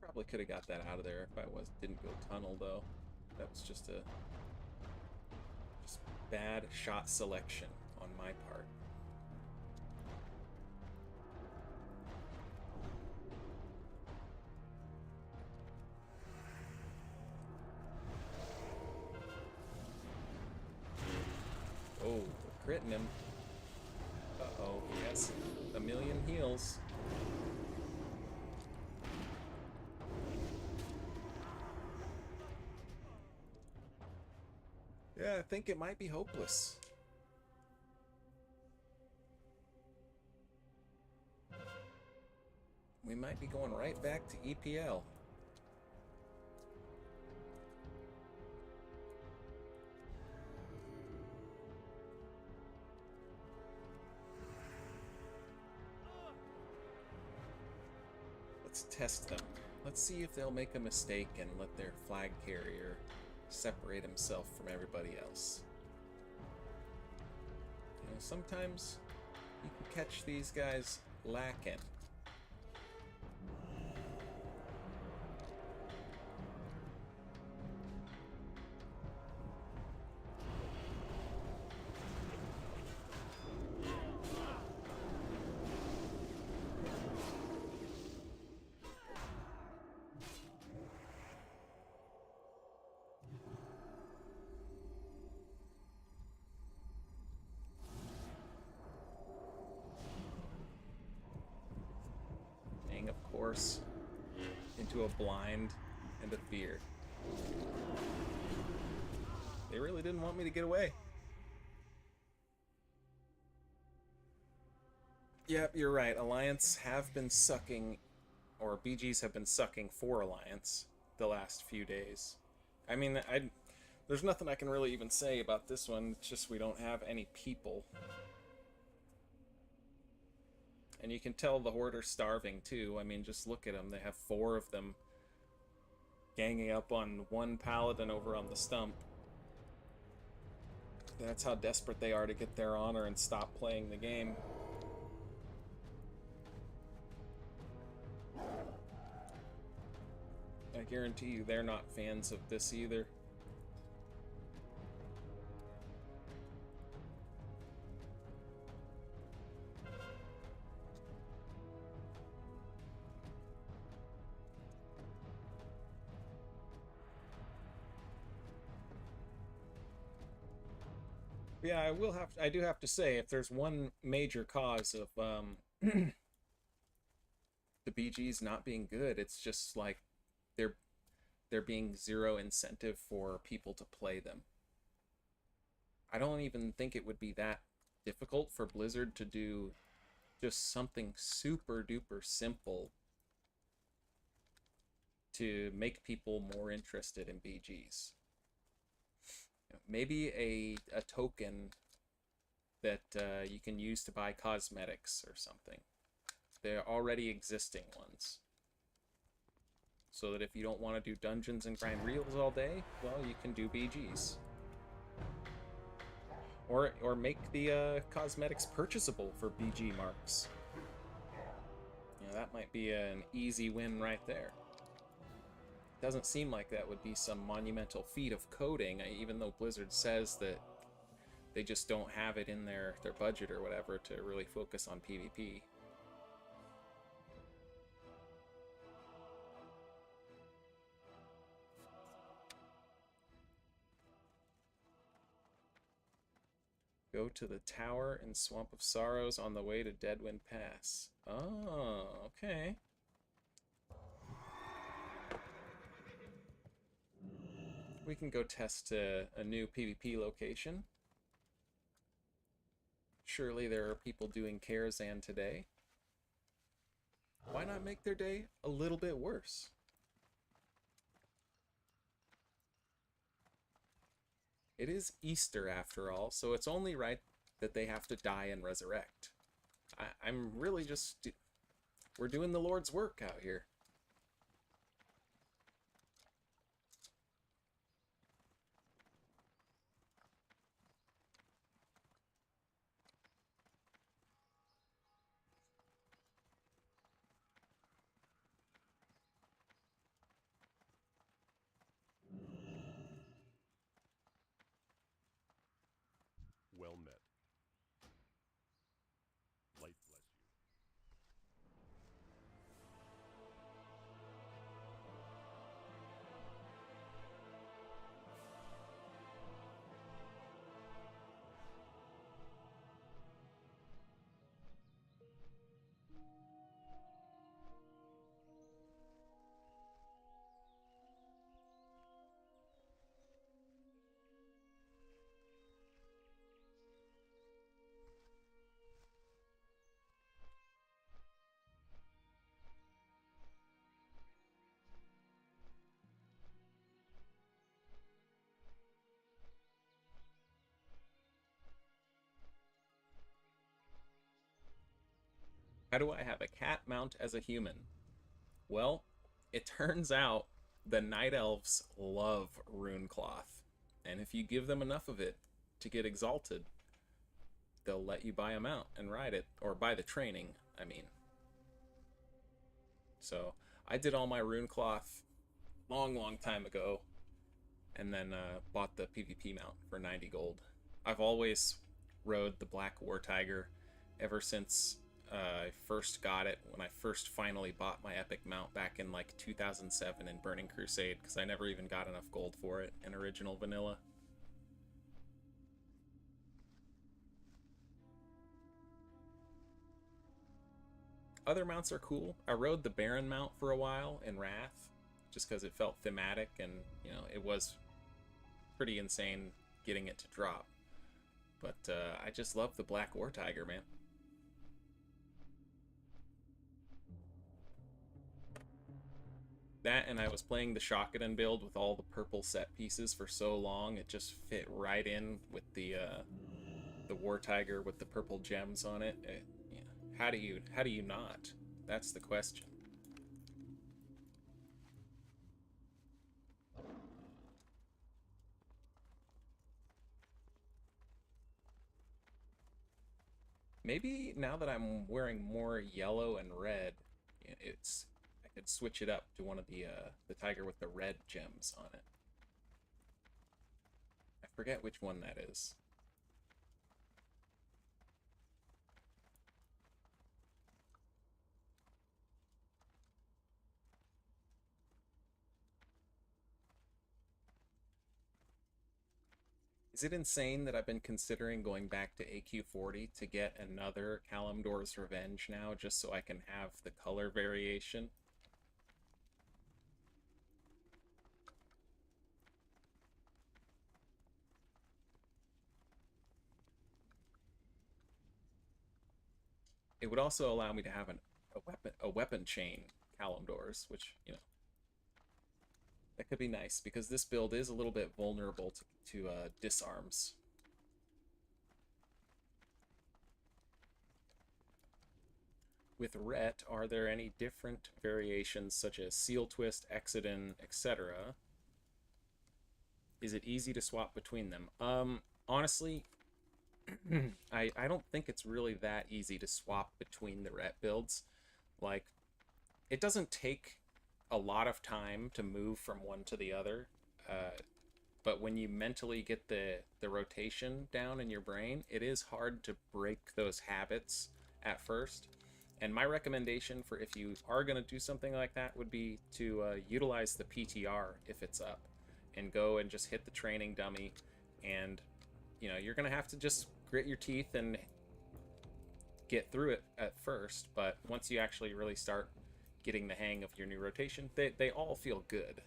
Probably could have got that out of there if I didn't go tunnel though. That was just bad shot selection on my part. Oh, we're critting him. Uh-oh, he has a million heals. Yeah, I think it might be hopeless. We might be going right back to EPL. Let's test them. Let's see if they'll make a mistake and let their flag carrier separate himself from everybody else. You know, sometimes you can catch these guys lacking. Of course, into a blind and a fear. They really didn't want me to get away. Yep, you're right. Alliance have been sucking, or BGs have been sucking for Alliance the last few days. I mean, there's nothing I can really even say about this one. It's just we don't have any people. And you can tell the Horde are starving, too. I mean, just look at them. They have 4 of them ganging up on one paladin over on the stump. That's how desperate they are to get their honor and stop playing the game. I guarantee you they're not fans of this either. Yeah, I do have to say, if there's one major cause of the BGs not being good, it's just like there being zero incentive for people to play them. I don't even think it would be that difficult for Blizzard to do just something super duper simple to make people more interested in BGs. Maybe a token that you can use to buy cosmetics or something. They're already existing ones. So that if you don't want to do dungeons and grind reels all day, well, you can do BGs. Or make the cosmetics purchasable for BG marks. That might be an easy win right there. Doesn't seem like that would be some monumental feat of coding, even though Blizzard says that they just don't have it in their budget or whatever to really focus on PvP. Go to the tower in Swamp of Sorrows on the way to Deadwind Pass. Oh, okay. We can go test a new PvP location. Surely there are people doing Karazhan today. Why not make their day a little bit worse? It is Easter after all, so it's only right that they have to die and resurrect. I'm really just... We're doing the Lord's work out here. Well met. Light bless you. How do I have a cat mount as a human? Well, it turns out the Night Elves love rune cloth, and if you give them enough of it to get exalted, they'll let you buy a mount and ride it, or buy the training, I mean. So I did all my rune cloth long time ago, and then bought the PvP mount for 90 gold. I've always rode the Black War Tiger ever since I first got it, when I first finally bought my epic mount back in like 2007 in Burning Crusade, because I never even got enough gold for it in original vanilla. Other mounts are cool. I rode the Baron mount for a while in Wrath, just because it felt thematic, and it was pretty insane getting it to drop. But I just love the Black War Tiger, man. That, and I was playing the shockadin build with all the purple set pieces for so long, it just fit right in with the War Tiger with the purple gems on it. How do you not? That's the question. Maybe now that I'm wearing more yellow and red, I could switch it up to one of the tiger with the red gems on it. I forget which one that is. Is it insane that I've been considering going back to AQ40 to get another Kalimdor's Revenge now, just so I can have the color variation? It would also allow me to have a weapon chain Kalimdor's, which, could be nice, because this build is a little bit vulnerable to disarms. With Ret, are there any different variations such as Seal Twist, Exodin, etc.? Is it easy to swap between them? Honestly, I don't think it's really that easy to swap between the Ret builds. Like, it doesn't take a lot of time to move from one to the other, but when you mentally get the rotation down in your brain, it is hard to break those habits at first. And my recommendation for if you are going to do something like that would be to utilize the PTR if it's up, and go and just hit the training dummy. And, you know, you're going to have to just grit your teeth and get through it at first, but once you actually really start getting the hang of your new rotation, they all feel good.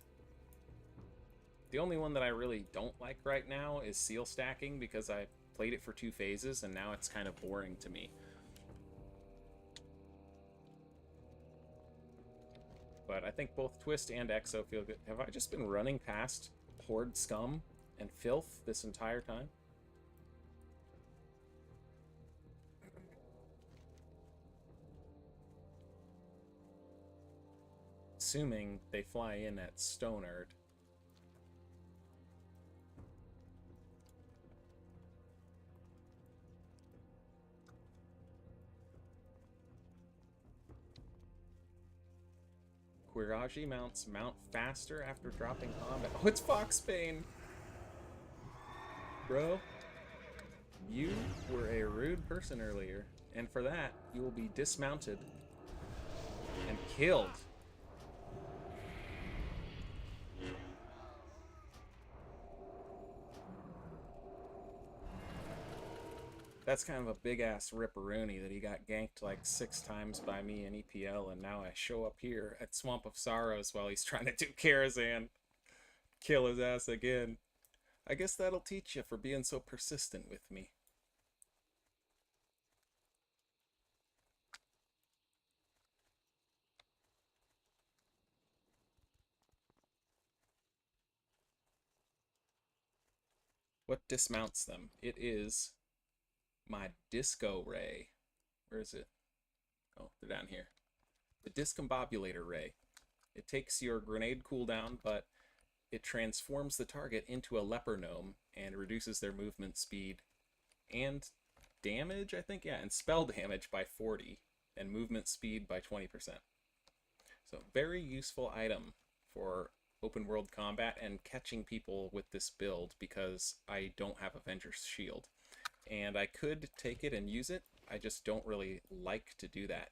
The only one that I really don't like right now is seal stacking, because I played it for 2 phases and now it's kind of boring to me. But I think both Twist and Exo feel good. Have I just been running past Horde scum and filth this entire time? Assuming they fly in at Stonard. Quiraji mounts mount faster after dropping combat. Oh, it's Foxbane! Bro, you were a rude person earlier, and for that, you will be dismounted and killed. That's kind of a big-ass ripperoonie that he got ganked like 6 times by me in EPL, and now I show up here at Swamp of Sorrows while he's trying to do Karazhan. Kill his ass again. I guess that'll teach you for being so persistent with me. What dismounts them? It is my Disco Ray. Where is it? Oh, they're down here. The Discombobulator Ray. It takes your grenade cooldown, but it transforms the target into a leper gnome and reduces their movement speed and damage, I think? Yeah, and spell damage by 40 and movement speed by 20%. So very useful item for open world combat and catching people with this build, because I don't have Avenger's Shield. And I could take it and use it, I just don't really like to do that.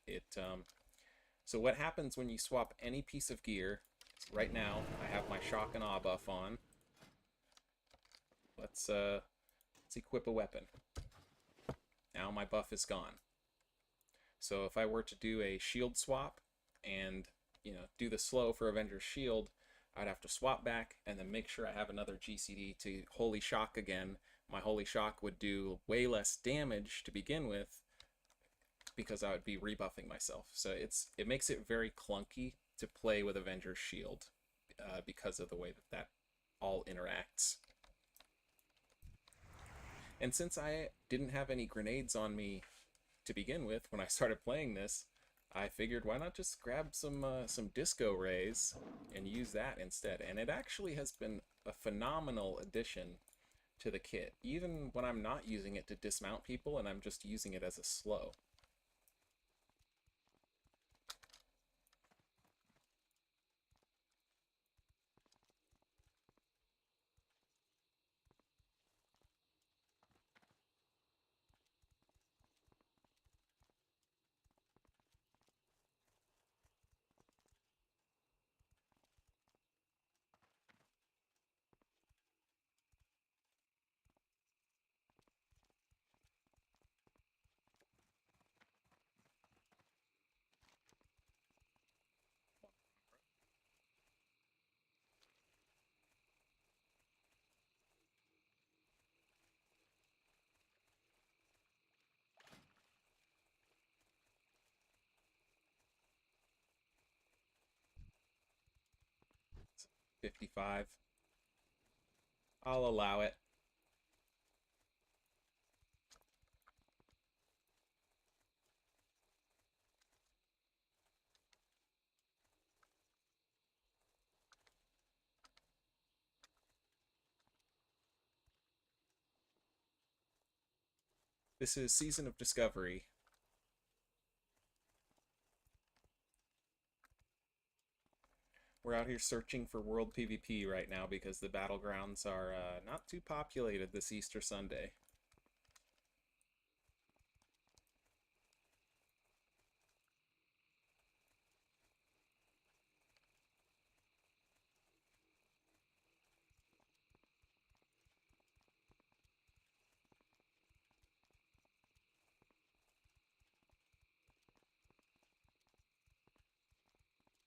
So what happens when you swap any piece of gear? Right now, I have my shock and awe buff on. Let's equip a weapon. Now my buff is gone. So if I were to do a shield swap and, you know, do the slow for Avenger's Shield, I'd have to swap back and then make sure I have another GCD to Holy Shock again. My Holy Shock would do way less damage to begin with, because I would be rebuffing myself. So it makes it very clunky to play with Avenger's Shield, because of the way that all interacts. And since I didn't have any grenades on me to begin with when I started playing this, I figured, why not just grab some Disco Rays and use that instead. And it actually has been a phenomenal addition to the kit, even when I'm not using it to dismount people and I'm just using it as a slow. 55. I'll allow it. This is Season of Discovery. We're out here searching for world PvP right now because the battlegrounds are not too populated this Easter Sunday.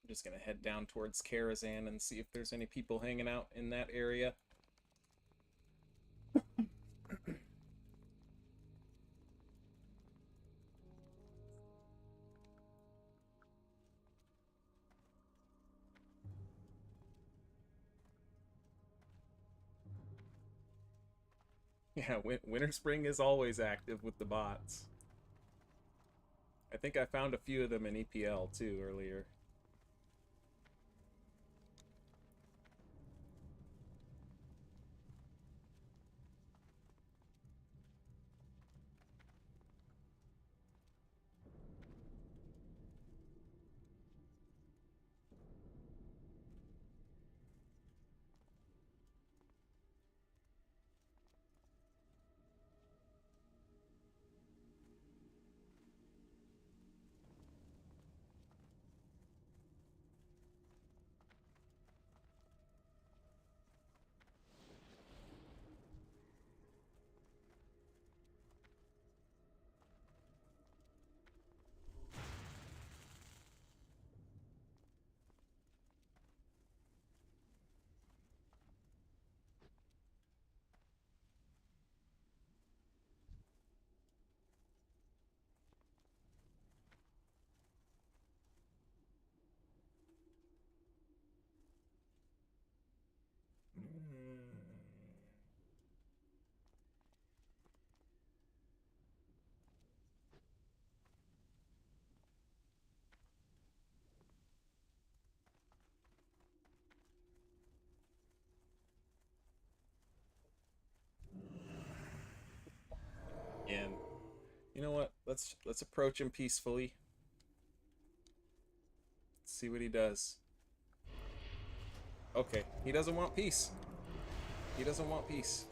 I'm just gonna head down towards Karazhan and see if there's any people hanging out in that area. Yeah, Winter Spring is always active with the bots. I think I found a few of them in EPL too earlier. And you know what? Let's approach him peacefully. Let's see what he does. Okay, he doesn't want peace. He doesn't want peace.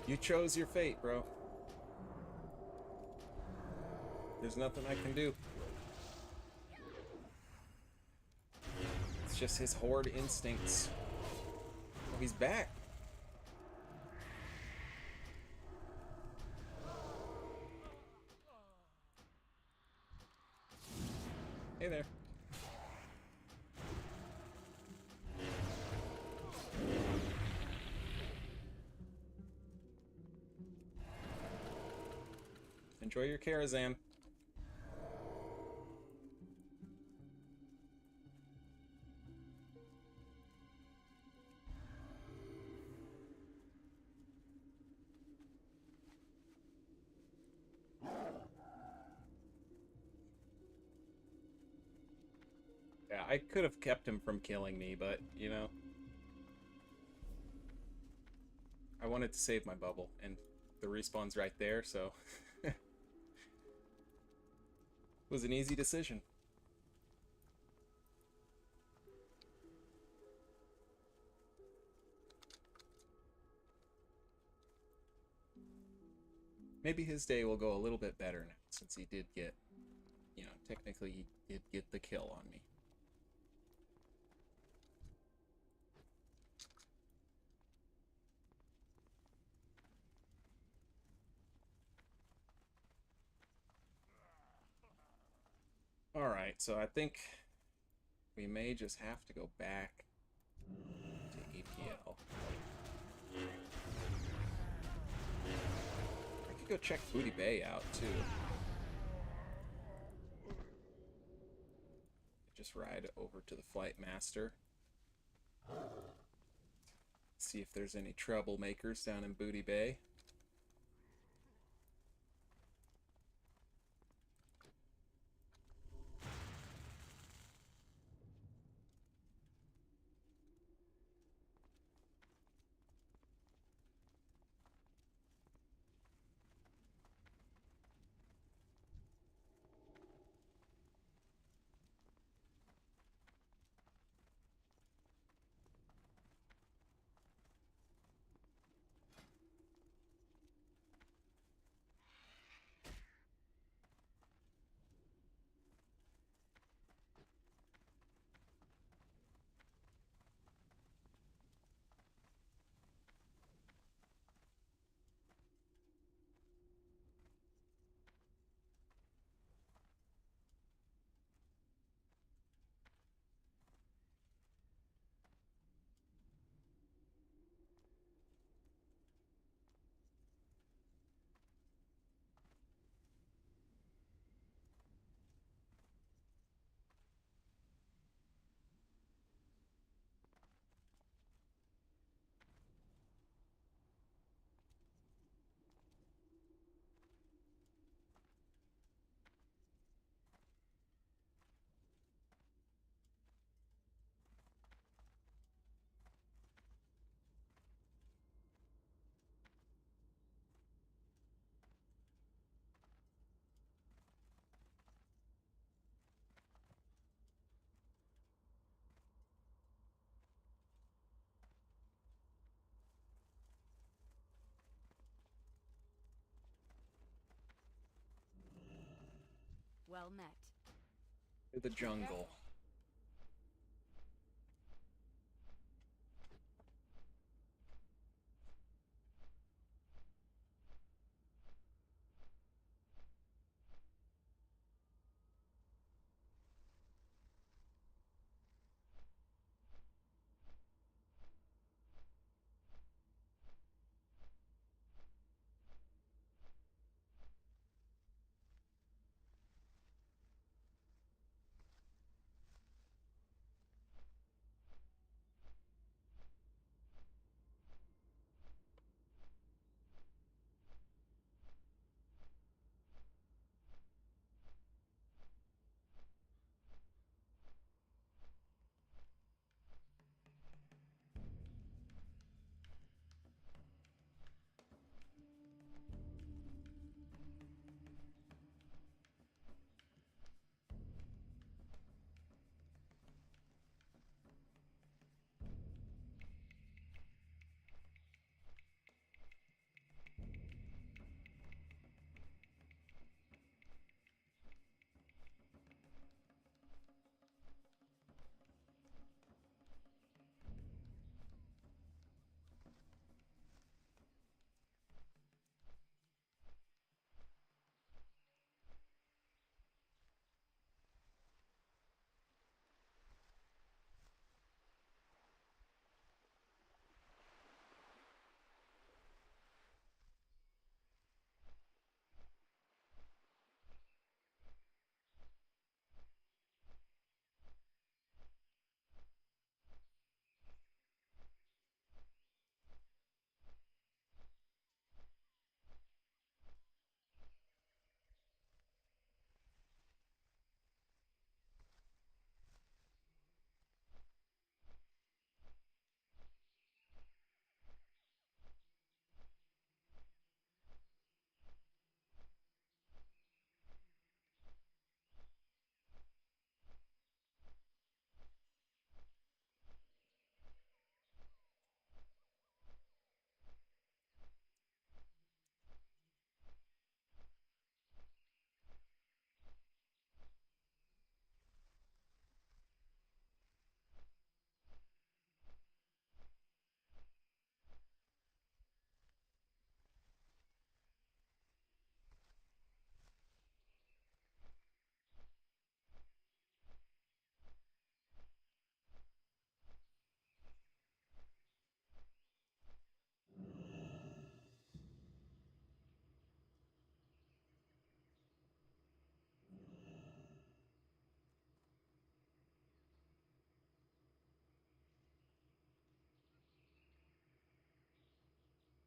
You chose your fate, bro. There's nothing I can do. It's just his horde instincts. Oh, he's back. Hey there. Enjoy your Karazhan. Yeah, I could have kept him from killing me, but, you know, I wanted to save my bubble, and the respawn's right there, so it was an easy decision. Maybe his day will go a little bit better now, since he did get, you know, technically he did get the kill on me. Alright, so I think we may just have to go back to EPL. go check Booty Bay out, too. Just ride over to the Flight Master. See if there's any troublemakers down in Booty Bay. Well met. To the jungle.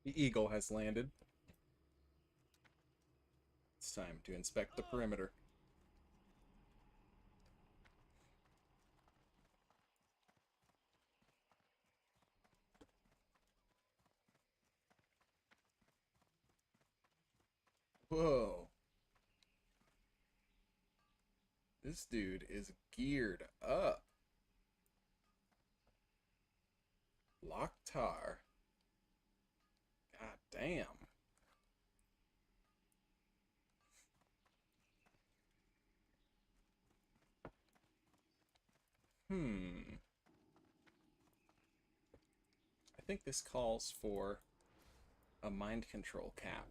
The eagle has landed. It's time to inspect the perimeter. Whoa. This dude is geared up. Locktar. God damn. I think this calls for a mind control cap.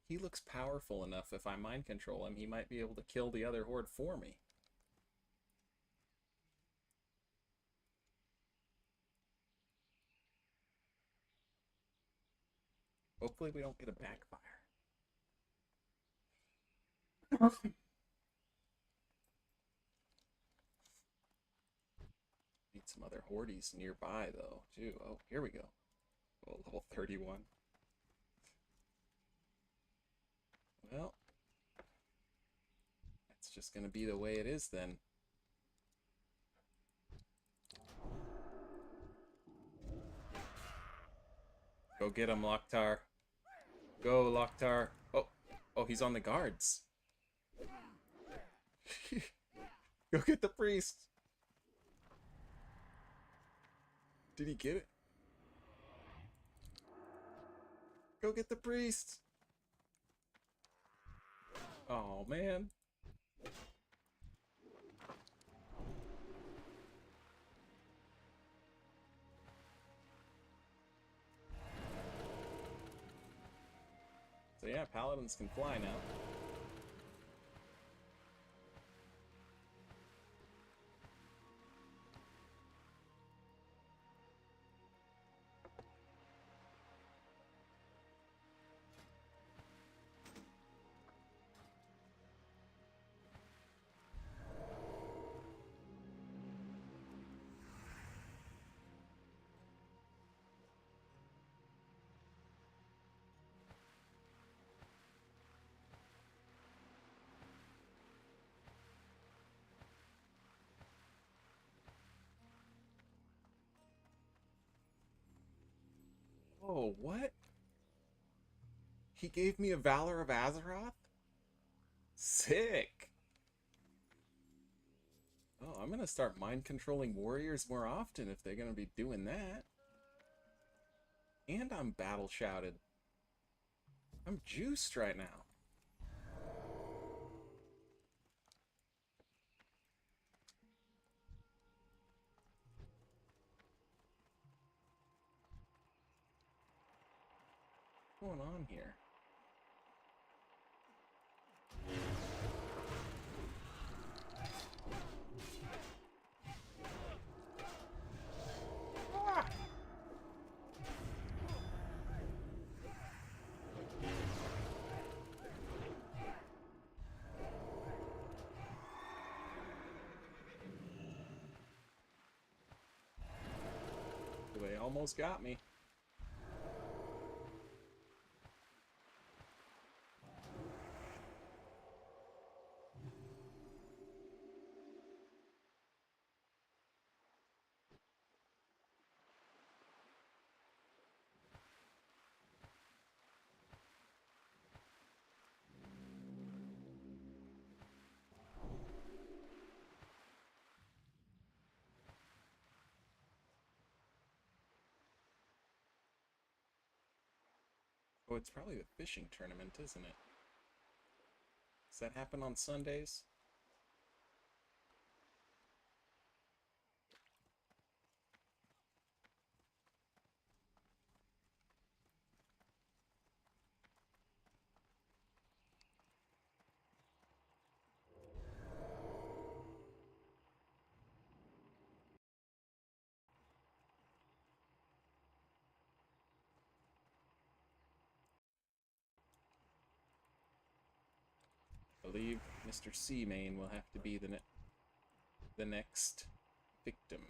He looks powerful enough. If I mind control him, he might be able to kill the other horde for me. Hopefully we don't get a backfire. Need some other hordes nearby, though, too. Oh, here we go. Oh, level 31. Well, that's just gonna be the way it is, then. Go get him, Locktar. Go, Locktar. Oh, oh, he's on the guards. Go get the priest. Did he get it? Go get the priest. Oh, man. So yeah, paladins can fly now. Oh, what? He gave me a Valor of Azeroth? Sick! Oh, I'm gonna start mind controlling warriors more often if they're gonna be doing that. And I'm battle shouted. I'm juiced right now. What's going on here? Ah! They almost got me. Oh, it's probably the fishing tournament, isn't it? Does that happen on Sundays? I believe Mr. Seamain will have to be the next victim.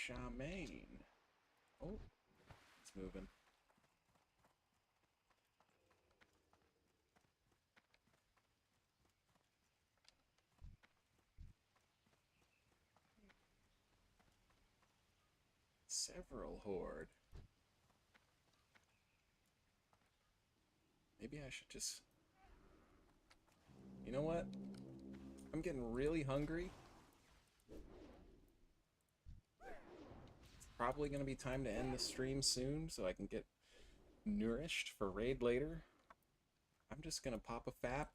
Charmaine. Oh, it's moving. Several horde. Maybe I should just... You know what? I'm getting really hungry. It's probably going to be time to end the stream soon so I can get nourished for raid later. I'm just going to pop a fap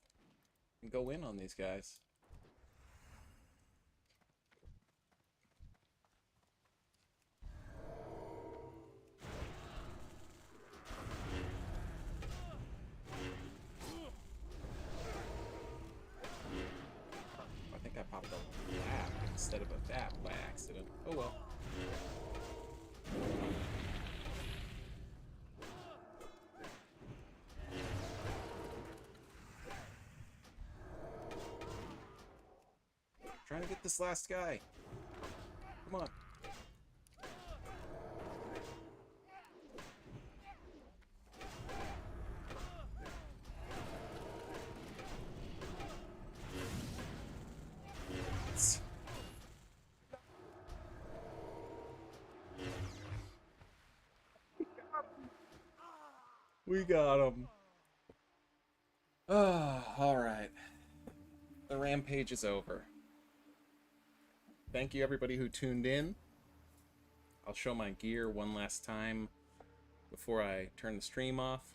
and go in on these guys. I think I popped a lap instead of a fap by accident. Oh well. Trying to get this last guy. Come on. We got him. Ah, alright. The rampage is over. Thank you everybody who tuned in. I'll show my gear one last time before I turn the stream off.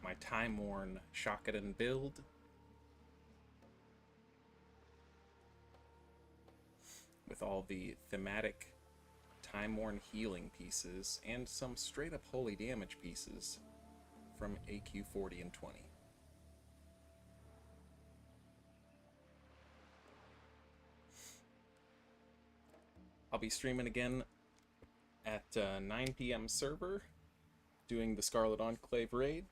My time-worn shockadin build. With all the thematic time-worn healing pieces and some straight-up holy damage pieces from AQ 40 and 20. I'll be streaming again at 9 p.m. server, doing the Scarlet Enclave raid.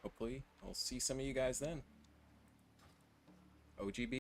Hopefully, I'll see some of you guys then. OGB.